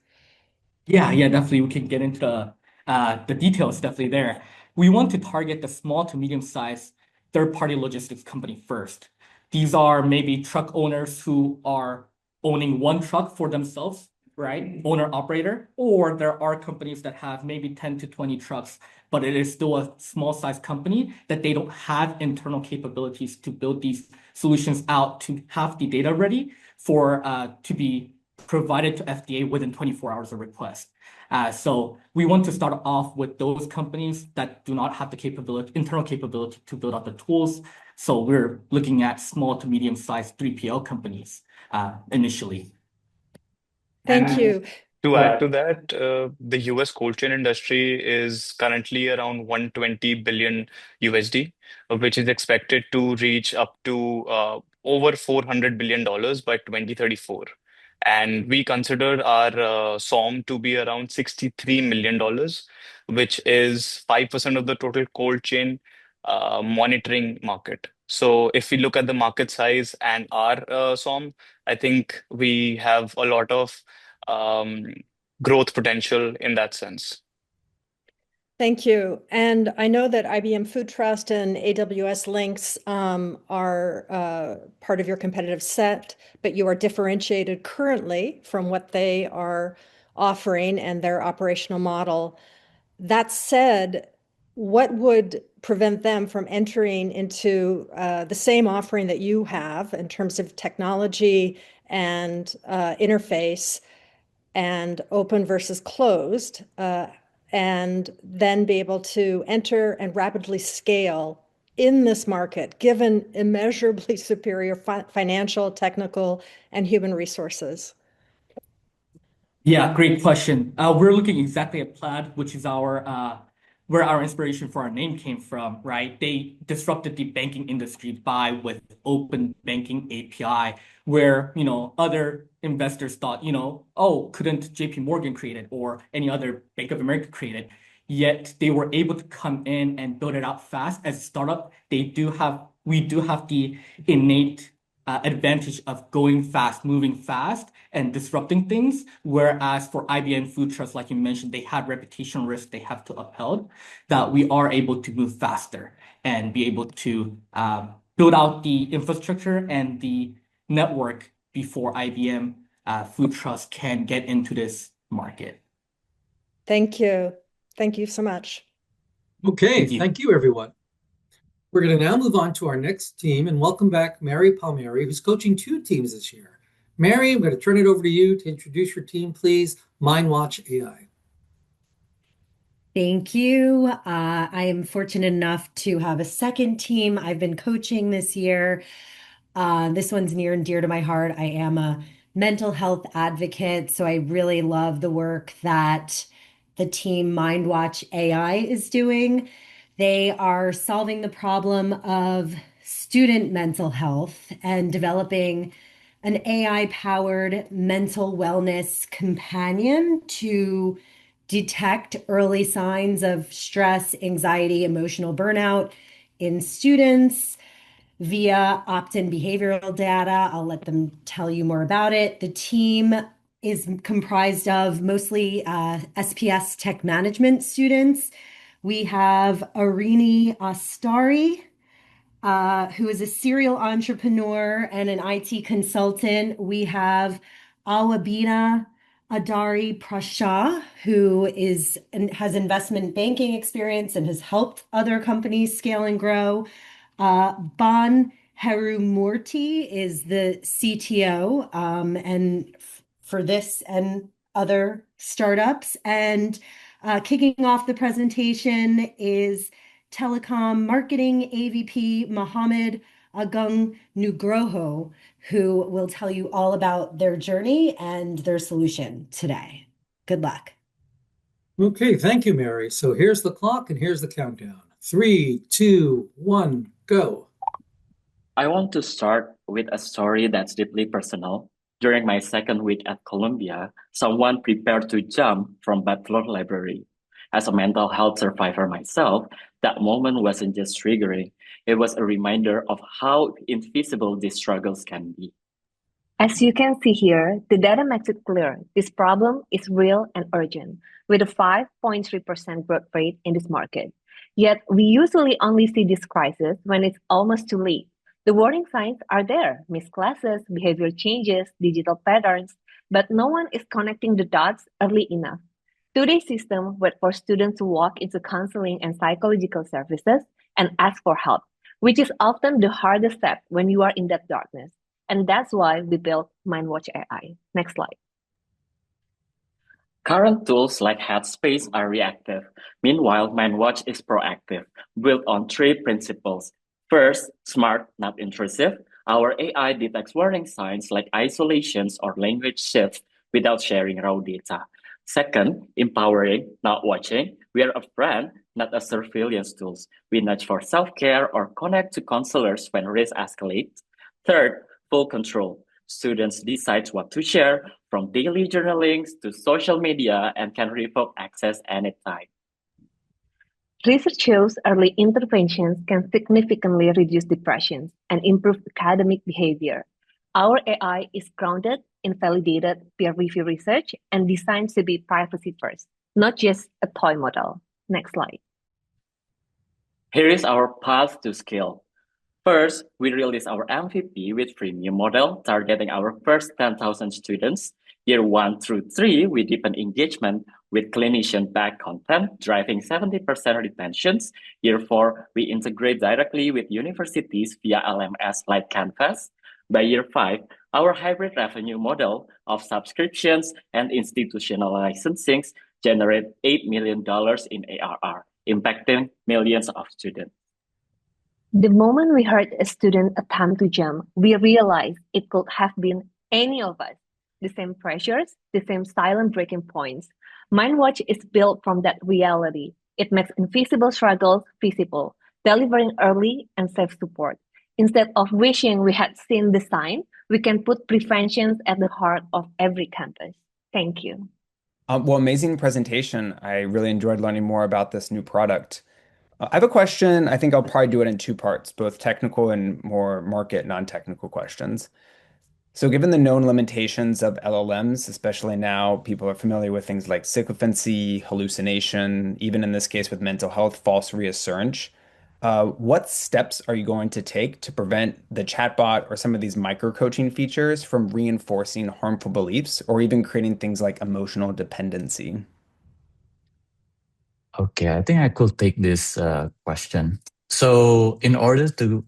Yeah, definitely. We can get into the details definitely there. We want to target the small to medium-sized third-party logistics company first. These are maybe truck owners who are owning one truck for themselves, right? Owner-operator, or there are companies that have maybe 10 to 20 trucks, but it is still a small-sized company that they don't have internal capabilities to build these solutions out to have the data ready for to be provided to FDA within 24 hours of request. So we want to start off with those companies that do not have the internal capability to build out the tools. So we're looking at small to medium-sized 3PL companies initially. Thank you. To add to that, the US cold chain industry is currently around 120 billion USD, which is expected to reach up to over $400 billion by 2034. And we consider our SOM to be around $63 million, which is 5% of the total cold chain monitoring market. So if we look at the market size and our SOM, I think we have a lot of growth potential in that sense. Thank you. And I know that IBM Food Trust and AWS Links are part of your competitive set, but you are differentiated currently from what they are offering and their operational model. That said, what would prevent them from entering into the same offering that you have in terms of technology and interface and open versus closed, and then be able to enter and rapidly scale in this market, given immeasurably superior financial, technical, and human resources? Yeah, great question. We're looking exactly at Plaid, which is our where our inspiration for our name came from, right? They disrupted the banking industry with open banking API, where, other investors thought, oh, couldn't JP Morgan create it or any other Bank of America create it? Yet they were able to come in and build it out fast. As a startup, we do have the innate advantage of going fast, moving fast, and disrupting things. Whereas for IBM Food Trust, like you mentioned, they had reputational risk they have to uphold, that we are able to move faster and be able to build out the infrastructure and the network before IBM Food Trust can get into this market. Thank you. Thank you so much. Okay, thank you, everyone. We're going to now move on to our next team and welcome back Mary Palmieri, who's coaching 2 teams this year. Mary, I'm going to turn it over to you to introduce your team, please. MindWatch AI. Thank you. I am fortunate enough to have a second team I've been coaching this year. This one's near and dear to my heart. I am a mental health advocate, so I really love the work that the team MindWatch AI is doing. They are solving the problem of student mental health and developing an AI-powered mental wellness companion to detect early signs of stress, anxiety, emotional burnout in students via opt-in behavioral data. I'll let them tell you more about it. The team is comprised of mostly SPS tech management students. We have Arini Astari, who is a serial entrepreneur and an IT consultant. We have Awabina Adari Prasha, who has investment banking experience and has helped other companies scale and grow. Ban Harumurti is the CTO and for this and other startups. And kicking off the presentation is Telecom Marketing AVP Mohammed Agung Nugroho, who will tell you all about their journey and their solution today. Good luck. Okay, thank you, Mary. So here's the clock and here's the countdown. 3, 2, 1, go. I want to start with a story that's deeply personal. During my second week at Columbia, someone prepared to jump from bachelor library. As a mental health survivor myself, that moment wasn't just triggering. It was a reminder of how invisible these struggles can be. As you can see here, the data makes it clear this problem is real and urgent, with a 5.3% growth rate in this market. Yet, we usually only see this crisis when it's almost too late. The warning signs are there: missed classes, behavior changes, digital patterns, but no one is connecting the dots early enough. Today's system waits for students to walk into counseling and psychological services and ask for help, which is often the hardest step when you are in that darkness. And that's why we built MindWatch AI. Next slide. Current tools like Headspace are reactive. Meanwhile, MindWatch is proactive, built on 3 principles. First, smart, not intrusive. Our AI detects warning signs like isolations or language shifts without sharing raw data. Second, empowering, not watching. We are a friend, not a surveillance tool. We nudge for self-care or connect to counselors when risk escalates. Third, full control. Students decide what to share, from daily journalings to social media, and can revoke access anytime. Research shows early interventions can significantly reduce depression and improve academic behavior. Our AI is grounded in validated peer-reviewed research and designed to be privacy first, not just a toy model. Next slide. Here is our path to scale. First, we released our MVP with freemium model, targeting our first 10,000 students. Year 1 through 3, we deepen engagement with clinician-backed content, driving 70% retentions. Year 4, we integrate directly with universities via LMS like Canvas. By year 5, our hybrid revenue model of subscriptions and institutional licensings generate $8 million in ARR, impacting millions of students. The moment we heard a student attempt to jump, we realized it could have been any of us. The same pressures, the same silent breaking points. MindWatch is built from that reality. It makes invisible struggles visible, delivering early and safe support. Instead of wishing we had seen the sign, we can put preventions at the heart of every campus. Thank you. Well, amazing presentation. I really enjoyed learning more about this new product. I have a question. I think I'll probably do it in two parts, both technical and more market non-technical questions. So given the known limitations of LLMs, especially now, people are familiar with things like sycophancy, hallucination, even in this case with mental health, false reassurance. What steps are you going to take to prevent the chatbot or some of these micro-coaching features from reinforcing harmful beliefs or even creating things like emotional dependency? Okay, I think I could take this question. So, in order to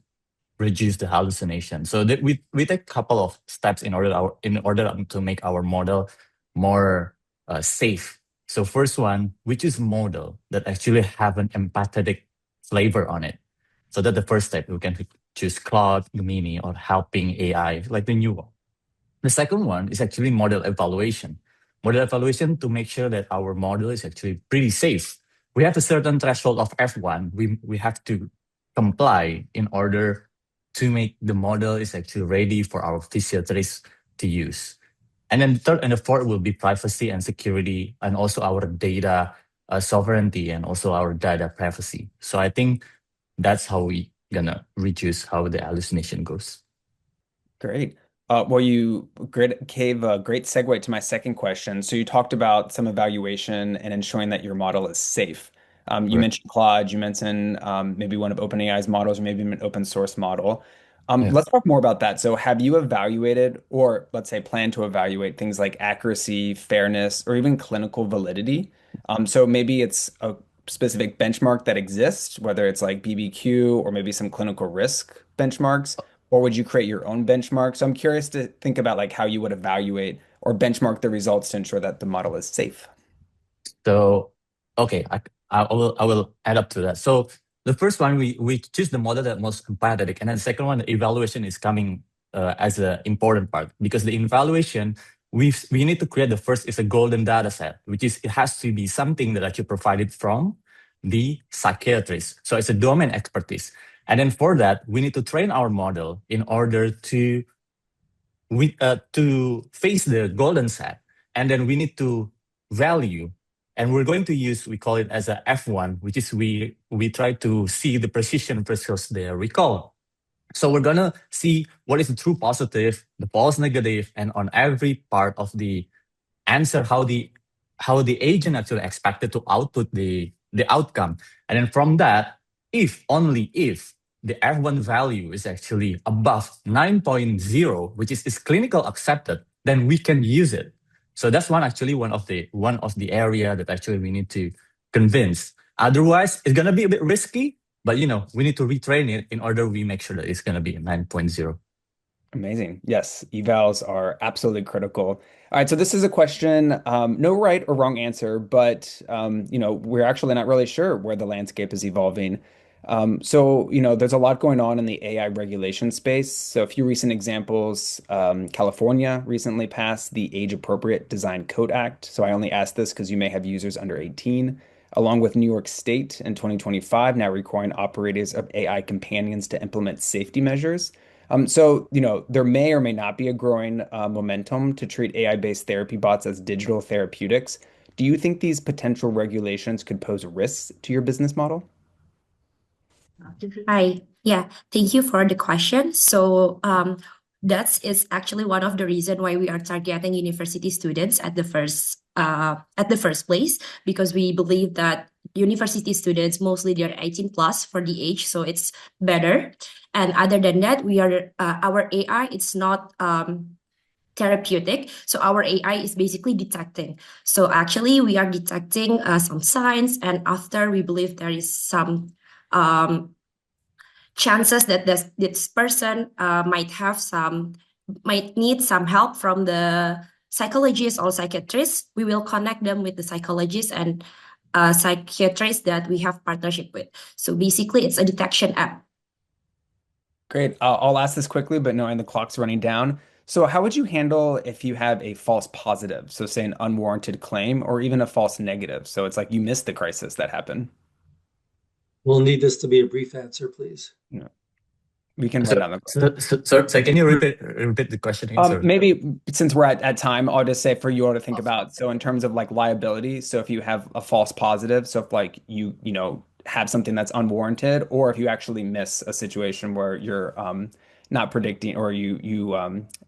reduce the hallucination, so that we take a couple of steps in order to make our model more safe. So, first one, we choose model that actually have an empathetic flavor on it. So that the first step we can choose Claude, Gemini, or helping AI like the new one. The second one is actually model evaluation. Model evaluation to make sure that our model is actually pretty safe. We have a certain threshold of F1. We have to comply in order to make the model is actually ready for our physiotherapists to use. And then the third and the fourth will be privacy and security, and also our data sovereignty and also our data privacy. So I think that's how we gonna reduce how the hallucination goes. Great. Well, you gave a great segue to my second question. So you talked about some evaluation and ensuring that your model is safe. You Right. mentioned Claude, you mentioned maybe one of OpenAI's models or maybe an open source model. Yeah. Let's talk more about that. So have you evaluated, or let's say plan to evaluate things like accuracy, fairness, or even clinical validity? So maybe it's a specific benchmark that exists, whether it's like BBQ or maybe some clinical risk benchmarks, or would you create your own benchmark? So I'm curious to think about like how you would evaluate or benchmark the results to ensure that the model is safe. So, okay, I will add up to that. So the first one, we choose the model that most empathetic, and then the second one, the evaluation is coming as an important part because the evaluation we need to create the first is a golden data set, which is it has to be something that actually provided from the psychiatrist. So it's a domain expertise, and then for that we need to train our model in order to face the golden set, and then we need to value, and we're going to use, we call it as a F1, which is we try to see the precision versus the recall. So we're gonna see what is the true positive, the false negative, and on every part of the answer how the agent actually expected to output the outcome. And then from that, if only if the F1 value is actually above 9.0, which is clinical accepted, then we can use it. So that's one of the area that actually we need to convince. Otherwise, it's gonna be a bit risky, but we need to retrain it in order we make sure that it's gonna be a 9.0. Amazing. Yes, evals are absolutely critical. All right, so this is a question, no right or wrong answer, but we're actually not really sure where the landscape is evolving. There's a lot going on in the AI regulation space. So a few recent examples, California recently passed the Age Appropriate Design Code Act. So I only ask this because you may have users under 18, along with New York State in 2025, now requiring operators of AI companions to implement safety measures. There may or may not be a growing momentum to treat AI-based therapy bots as digital therapeutics. Do you think these potential regulations could pose risks to your business model? Hi. Yeah, thank you for the question. That is actually one of the reasons why we are targeting university students at the first place, because we believe that university students, mostly they're 18 plus for the age, so it's better. And other than that, our AI, it's not therapeutic. So our AI is basically detecting. So actually we are detecting some signs, and after we believe there is some chances that this person might need some help from the psychologist or psychiatrist, we will connect them with the psychologist and psychiatrist that we have partnership with. So basically it's a detection app. Great. I'll ask this quickly, but knowing the clock's running down. So how would you handle if you have a false positive? So say an unwarranted claim or even a false negative. So it's like you missed the crisis that happened. We'll need this to be a brief answer, please. No. We can write down the question. So can you repeat the question again? Maybe since we're at time, I'll just say for you all to think about. So in terms of like liability, so if you have a false positive, so if like you have something that's unwarranted, or if you actually miss a situation where you're not predicting or you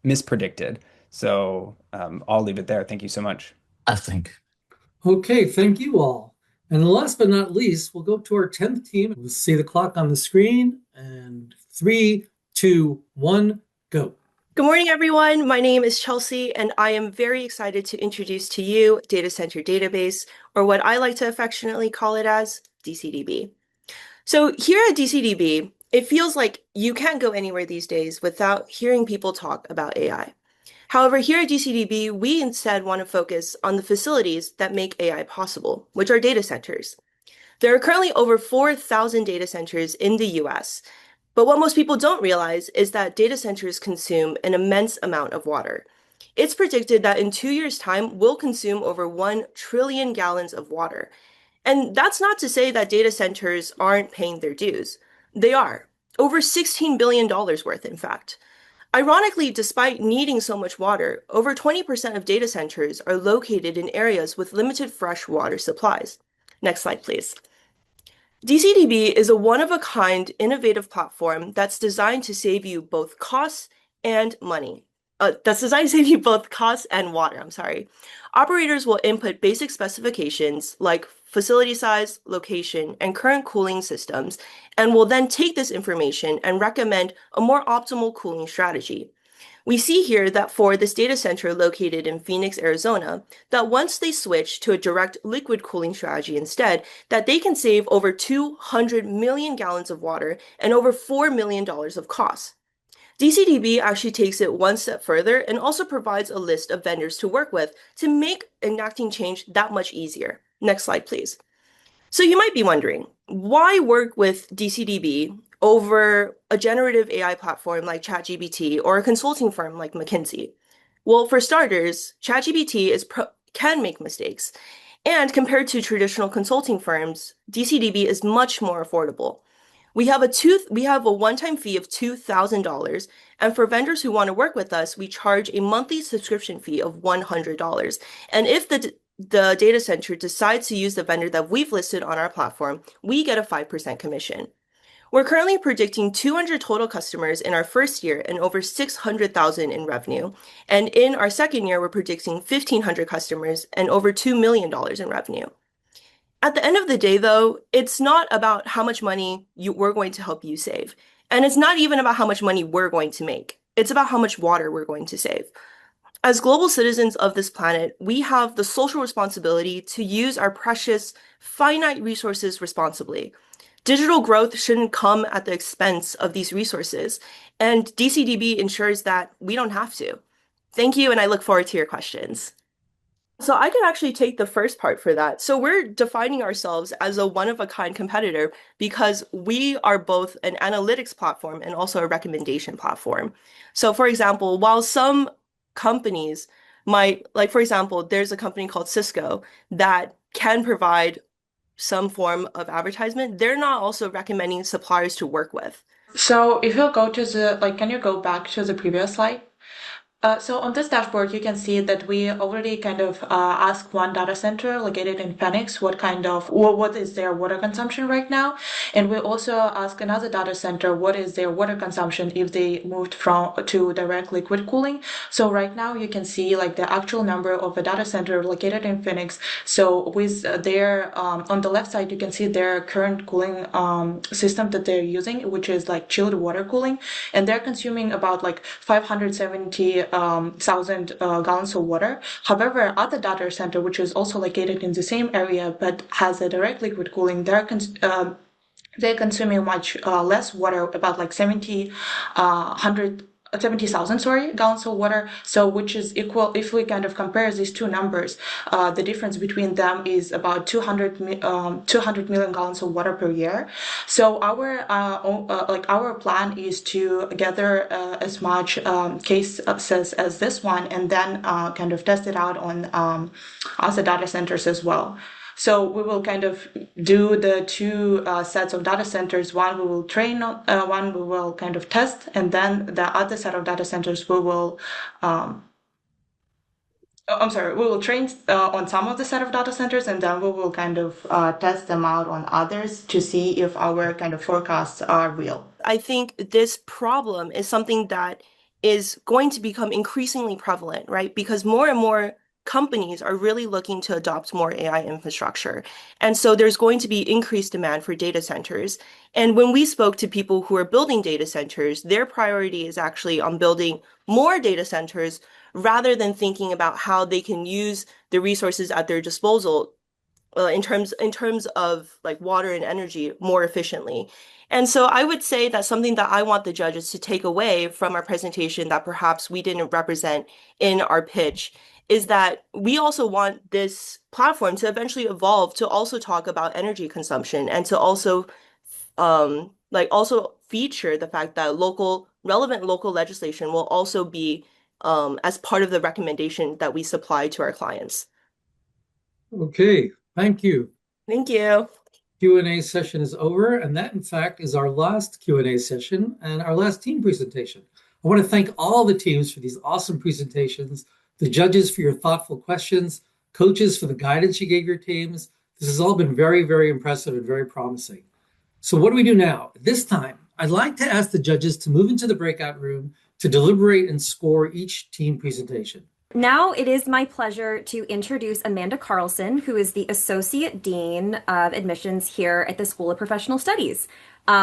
mispredicted. So I'll leave it there. Thank you so much. I think. Okay, thank you all. And last but not least, we'll go to our 10th team. We'll see the clock on the screen. And 3, 2, 1, go. Good morning, everyone. My name is Chelsea, and I am very excited to introduce to you Data Center Database, or what I like to affectionately call it as DCDB. So here at DCDB, it feels like you can't go anywhere these days without hearing people talk about AI. However, here at DCDB, we instead want to focus on the facilities that make AI possible, which are data centers. There are currently over 4,000 data centers in the US, but what most people don't realize is that data centers consume an immense amount of water. It's predicted that in 2 years' time, we'll consume over 1 trillion gallons of water. And that's not to say that data centers aren't paying their dues. They are. Over $16 billion worth, in fact. Ironically, despite needing so much water, over 20% of data centers are located in areas with limited fresh water supplies. Next slide, please. DCDB is a one-of-a-kind innovative platform that's designed to save you both costs and money. That's designed to save you both costs and water, Operators will input basic specifications like facility size, location, and current cooling systems, and will then take this information and recommend a more optimal cooling strategy. We see here that for this data center located in Phoenix, Arizona, that once they switch to a direct liquid cooling strategy instead, that they can save over 200 million gallons of water and over $4 million of costs. DCDB actually takes it one step further and also provides a list of vendors to work with to make enacting change that much easier. Next slide, please. So you might be wondering, why work with DCDB over a generative AI platform like ChatGPT or a consulting firm like McKinsey? Well, for starters, ChatGPT can make mistakes. And compared to traditional consulting firms, DCDB is much more affordable. We have a one-time fee of $2,000, and for vendors who want to work with us, we charge a monthly subscription fee of $100. And if the data center decides to use the vendor that we've listed on our platform, we get a 5% commission. We're currently predicting 200 total customers in our first year and over 600,000 in revenue. And in our second year, we're predicting 1,500 customers and over $2 million in revenue. At the end of the day, though, it's not about how much money we're going to help you save. And it's not even about how much money we're going to make. It's about how much water we're going to save. As global citizens of this planet, we have the social responsibility to use our precious, finite resources responsibly. Digital growth shouldn't come at the expense of these resources, and DCDB ensures that we don't have to. Thank you, and I look forward to your questions. So I could actually take the first part for that. So we're defining ourselves as a one-of-a-kind competitor because we are both an analytics platform and also a recommendation platform. So for example, while some companies might, like for example, there's a company called Cisco that can provide some form of advertisement, they're not also recommending suppliers to work with. So if you go to the, can you go back to the previous slide? So on this dashboard, you can see that we already kind of ask one data center located in Phoenix what is their water consumption right now, and we also ask another data center what is their water consumption if they moved to direct liquid cooling. So right now you can see like the actual number of a data center located in Phoenix. So with their on the left side you can see their current cooling system that they're using, which is like chilled water cooling, and they're consuming about like 570,000 gallons of water. However, other data center, which is also located in the same area but has a direct liquid cooling, they're consuming much less water, about like 100 70,000, gallons of water. So which is equal, if we kind of compare these two numbers, the difference between them is about 200 million gallons of water per year. So our plan is to gather as much cases as this one, and then kind of test it out on other data centers as well. So we will kind of do the two sets of data centers. One we will train on, one we will kind of test, and then the other set of data centers we will, we will train on some of the set of data centers, and then we will kind of test them out on others to see if our kind of forecasts are real. I think this problem is something that is going to become increasingly prevalent, right? Because more and more companies are really looking to adopt more AI infrastructure. And so there's going to be increased demand for data centers. And when we spoke to people who are building data centers, their priority is actually on building more data centers rather than thinking about how they can use the resources at their disposal in terms of like water and energy more efficiently. And so I would say that something that I want the judges to take away from our presentation that perhaps we didn't represent in our pitch is that we also want this platform to eventually evolve to also talk about energy consumption and to also also feature the fact that relevant local legislation will also be as part of the recommendation that we supply to our clients. Okay, thank you. Thank you. Q&A session is over, and that, in fact, is our last Q&A session and our last team presentation. I want to thank all the teams for these awesome presentations, the judges for your thoughtful questions, coaches for the guidance you gave your teams. This has all been very, very impressive and very promising. So what do we do now? This time, I'd like to ask the judges to move into the breakout room to deliberate and score each team presentation. Now it is my pleasure to introduce Amanda Carlson, who is the Associate Dean of Admissions here at the School of Professional Studies.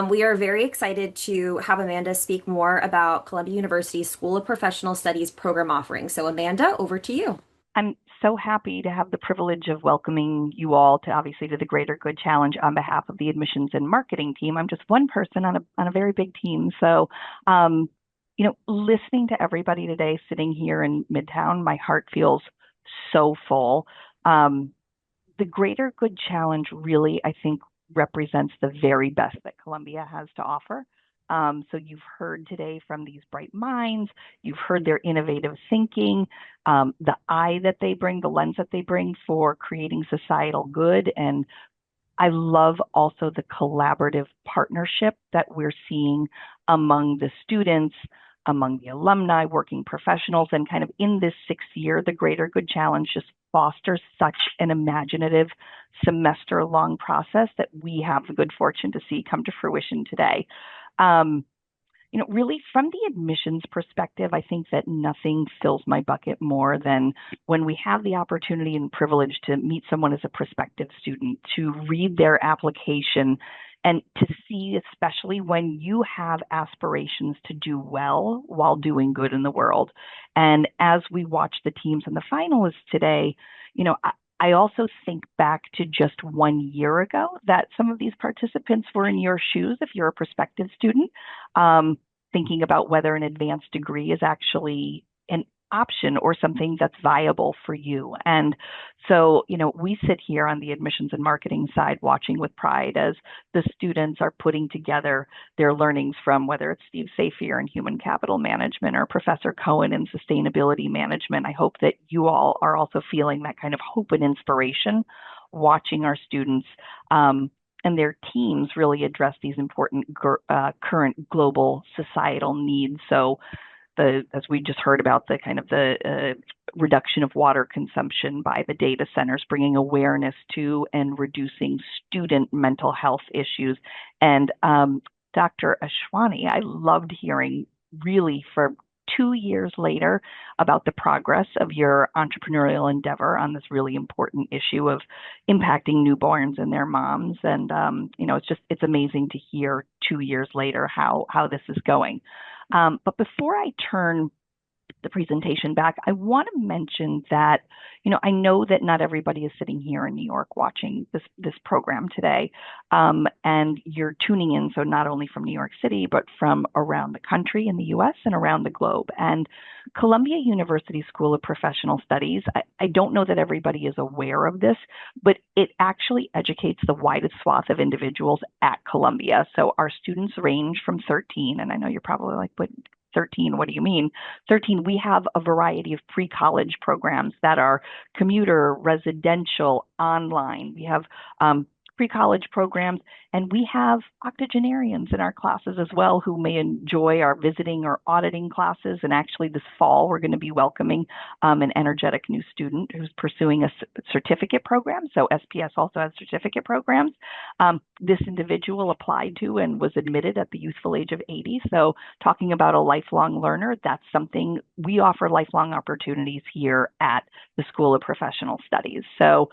We are very excited to have Amanda speak more about Columbia University's School of Professional Studies program offering. So Amanda, over to you. I'm so happy to have the privilege of welcoming you all to the Greater Good Challenge on behalf of the admissions and marketing team. I'm just one person on a very big team. So listening to everybody today sitting here in Midtown, my heart feels so full. The Greater Good Challenge really, I think, represents the very best that Columbia has to offer. So you've heard today from these bright minds, you've heard their innovative thinking, the eye that they bring, the lens that they bring for creating societal good. And I love also the collaborative partnership that we're seeing among the students, among the alumni, working professionals, and kind of in this 6th year, the Greater Good Challenge just fosters such an imaginative semester-long process that we have the good fortune to see come to fruition today. Really from the admissions perspective, I think that nothing fills my bucket more than when we have the opportunity and privilege to meet someone as a prospective student, to read their application, and to see, especially when you have aspirations to do well while doing good in the world. And as we watch the teams and the finalists today, I also think back to just 1 year ago that some of these participants were in your shoes if you're a prospective student, thinking about whether an advanced degree is actually an option or something that's viable for you. And so, we sit here on the admissions and marketing side watching with pride as the students are putting together their learnings from whether it's Steve Safier in human capital management or Professor Cohen in sustainability management. I hope that you all are also feeling that kind of hope and inspiration watching our students and their teams really address these important current global societal needs. So as we just heard about the kind of the reduction of water consumption by the data centers, bringing awareness to and reducing student mental health issues. And Dr. Ashwani, I loved hearing really for 2 years later about the progress of your entrepreneurial endeavor on this really important issue of impacting newborns and their moms. And, it's amazing to hear 2 years later how this is going. But before I turn the presentation back, I want to mention that, I know that not everybody is sitting here in New York watching this program today, and you're tuning in, so not only from New York City, but from around the country in the US and around the globe. And Columbia University School of Professional Studies, I don't know that everybody is aware of this, but it actually educates the widest swath of individuals at Columbia. So our students range from 13, and I know you're probably like, but 13, what do you mean? 13, we have a variety of pre-college programs that are commuter, residential, online. We have pre-college programs, and we have octogenarians in our classes as well who may enjoy our visiting or auditing classes. And actually this fall, we're going to be welcoming an energetic new student who's pursuing a certificate program. So SPS also has certificate programs. This individual applied to and was admitted at the youthful age of 80. So talking about a lifelong learner, that's something we offer lifelong opportunities here at the School of Professional Studies. So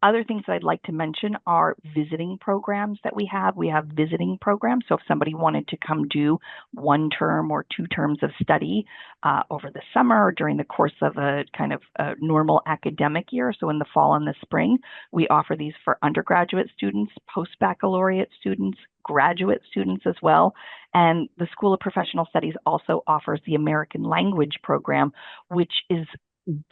other things that I'd like to mention are visiting programs that we have. We have visiting programs. So if somebody wanted to come do 1 term or 2 terms of study over the summer or during the course of a kind of a normal academic year, so in the fall and the spring, we offer these for undergraduate students, post-baccalaureate students, graduate students as well. And the School of Professional Studies also offers the American Language Program, which is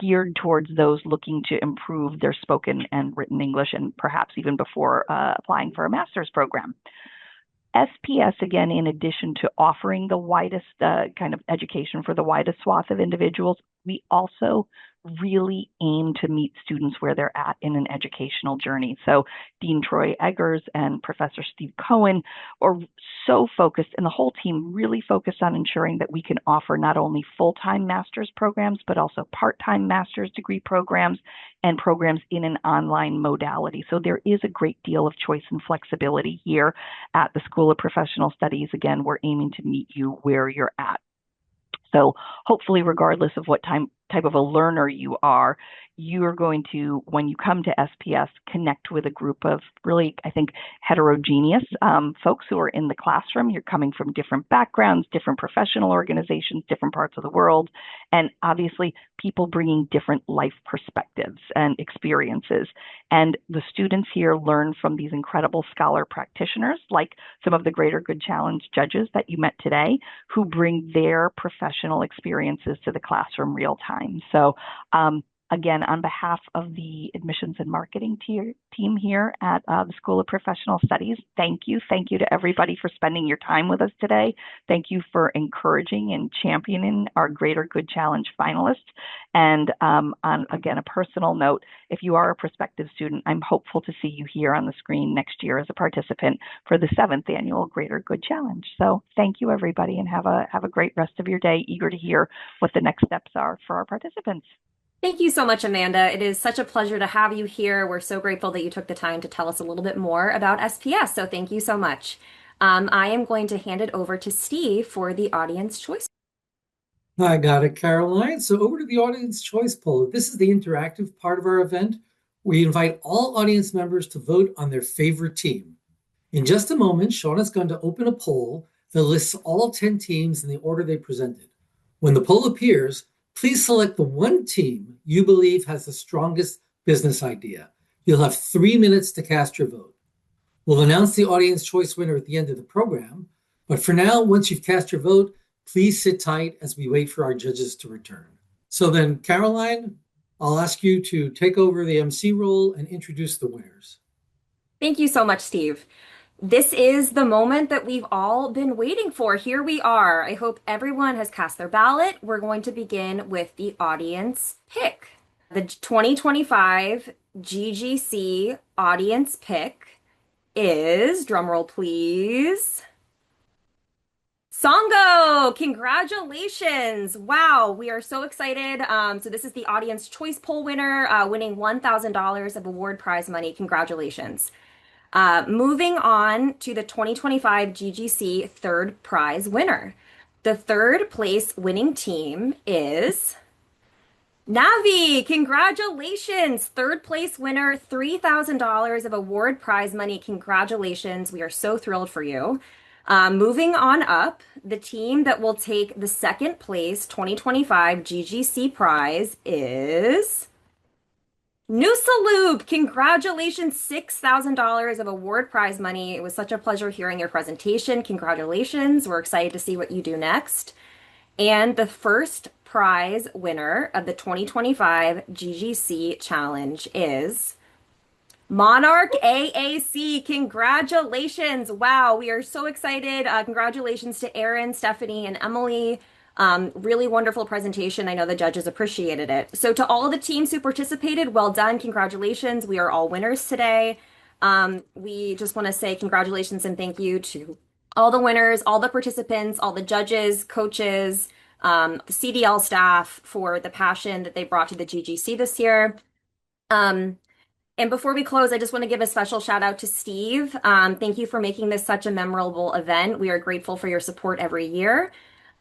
geared towards those looking to improve their spoken and written English, and perhaps even before applying for a master's program. SPS, again, in addition to offering the widest kind of education for the widest swath of individuals, we also really aim to meet students where they're at in an educational journey. So Dean Troy Eggers and Professor Steve Cohen are so focused, and the whole team really focused on ensuring that we can offer not only full-time master's programs, but also part-time master's degree programs and programs in an online modality. So there is a great deal of choice and flexibility here at the School of Professional Studies. Again, we're aiming to meet you where you're at. So hopefully, regardless of what type of a learner you are going to, when you come to SPS, connect with a group of really, I think, heterogeneous folks who are in the classroom. You're coming from different backgrounds, different professional organizations, different parts of the world, and obviously people bringing different life perspectives and experiences. And the students here learn from these incredible scholar practitioners, like some of the Greater Good Challenge judges that you met today, who bring their professional experiences to the classroom real time. So again, on behalf of the admissions and marketing team here at the School of Professional Studies, thank you. Thank you to everybody for spending your time with us today. Thank you for encouraging and championing our Greater Good Challenge finalists. And on, again, a personal note, if you are a prospective student, I'm hopeful to see you here on the screen next year as a participant for the 7th annual Greater Good Challenge. So thank you, everybody, and have a great rest of your day. Eager to hear what the next steps are for our participants. Thank you so much, Amanda. It is such a pleasure to have you here. We're so grateful that you took the time to tell us a little bit more about SPS. So thank you so much. I am going to hand it over to Steve for the audience choice. I got it, Caroline. So over to the audience choice poll. This is the interactive part of our event. We invite all audience members to vote on their favorite team. In just a moment, Shauna's going to open a poll that lists all 10 teams in the order they presented. When the poll appears, please select the one team you believe has the strongest business idea. You'll have 3 minutes to cast your vote. We'll announce the audience choice winner at the end of the program. But for now, once you've cast your vote, please sit tight as we wait for our judges to return. So then, Caroline, I'll ask you to take over the MC role and introduce the winners. Thank you so much, Steve. This is the moment that we've all been waiting for. Here we are. I hope everyone has cast their ballot. We're going to begin with the audience pick. The 2025 GGC audience pick is, drumroll please, Songo. Congratulations. Wow, we are so excited. So this is the audience choice poll winner, winning $1,000 of award prize money. Congratulations. Moving on to the 2025 GGC third prize winner. The third place winning team is Navi. Congratulations. Third place winner, $3,000 of award prize money. Congratulations. We are so thrilled for you. Moving on up, the team that will take the second place 2025 GGC prize is New Salute. Congratulations, $6,000 of award prize money. It was such a pleasure hearing your presentation. Congratulations. We're excited to see what you do next. And the first prize winner of the 2025 GGC challenge is Monarch AAC. Congratulations. Wow, we are so excited. Congratulations to Erin, Stephanie, and Emily. Really wonderful presentation. I know the judges appreciated it. So to all of the teams who participated, well done. Congratulations. We are all winners today. We just want to say congratulations and thank you to all the winners, all the participants, all the judges, coaches, the CDL staff for the passion that they brought to the GGC this year. And before we close, I just want to give a special shout out to Steve. Thank you for making this such a memorable event. We are grateful for your support every year.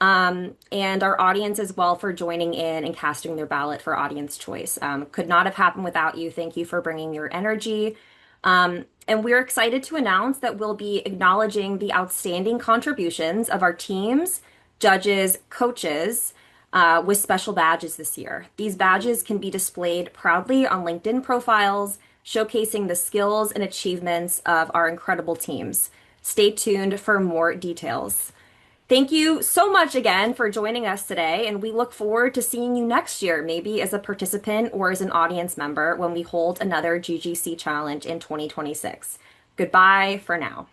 And our audience as well for joining in and casting their ballot for audience choice. Could not have happened without you. Thank you for bringing your energy. And we're excited to announce that we'll be acknowledging the outstanding contributions of our teams, judges, coaches, with special badges this year. These badges can be displayed proudly on LinkedIn profiles, showcasing the skills and achievements of our incredible teams. Stay tuned for more details. Thank you so much again for joining us today, and we look forward to seeing you next year, maybe as a participant or as an audience member when we hold another GGC challenge in 2026. Goodbye for now.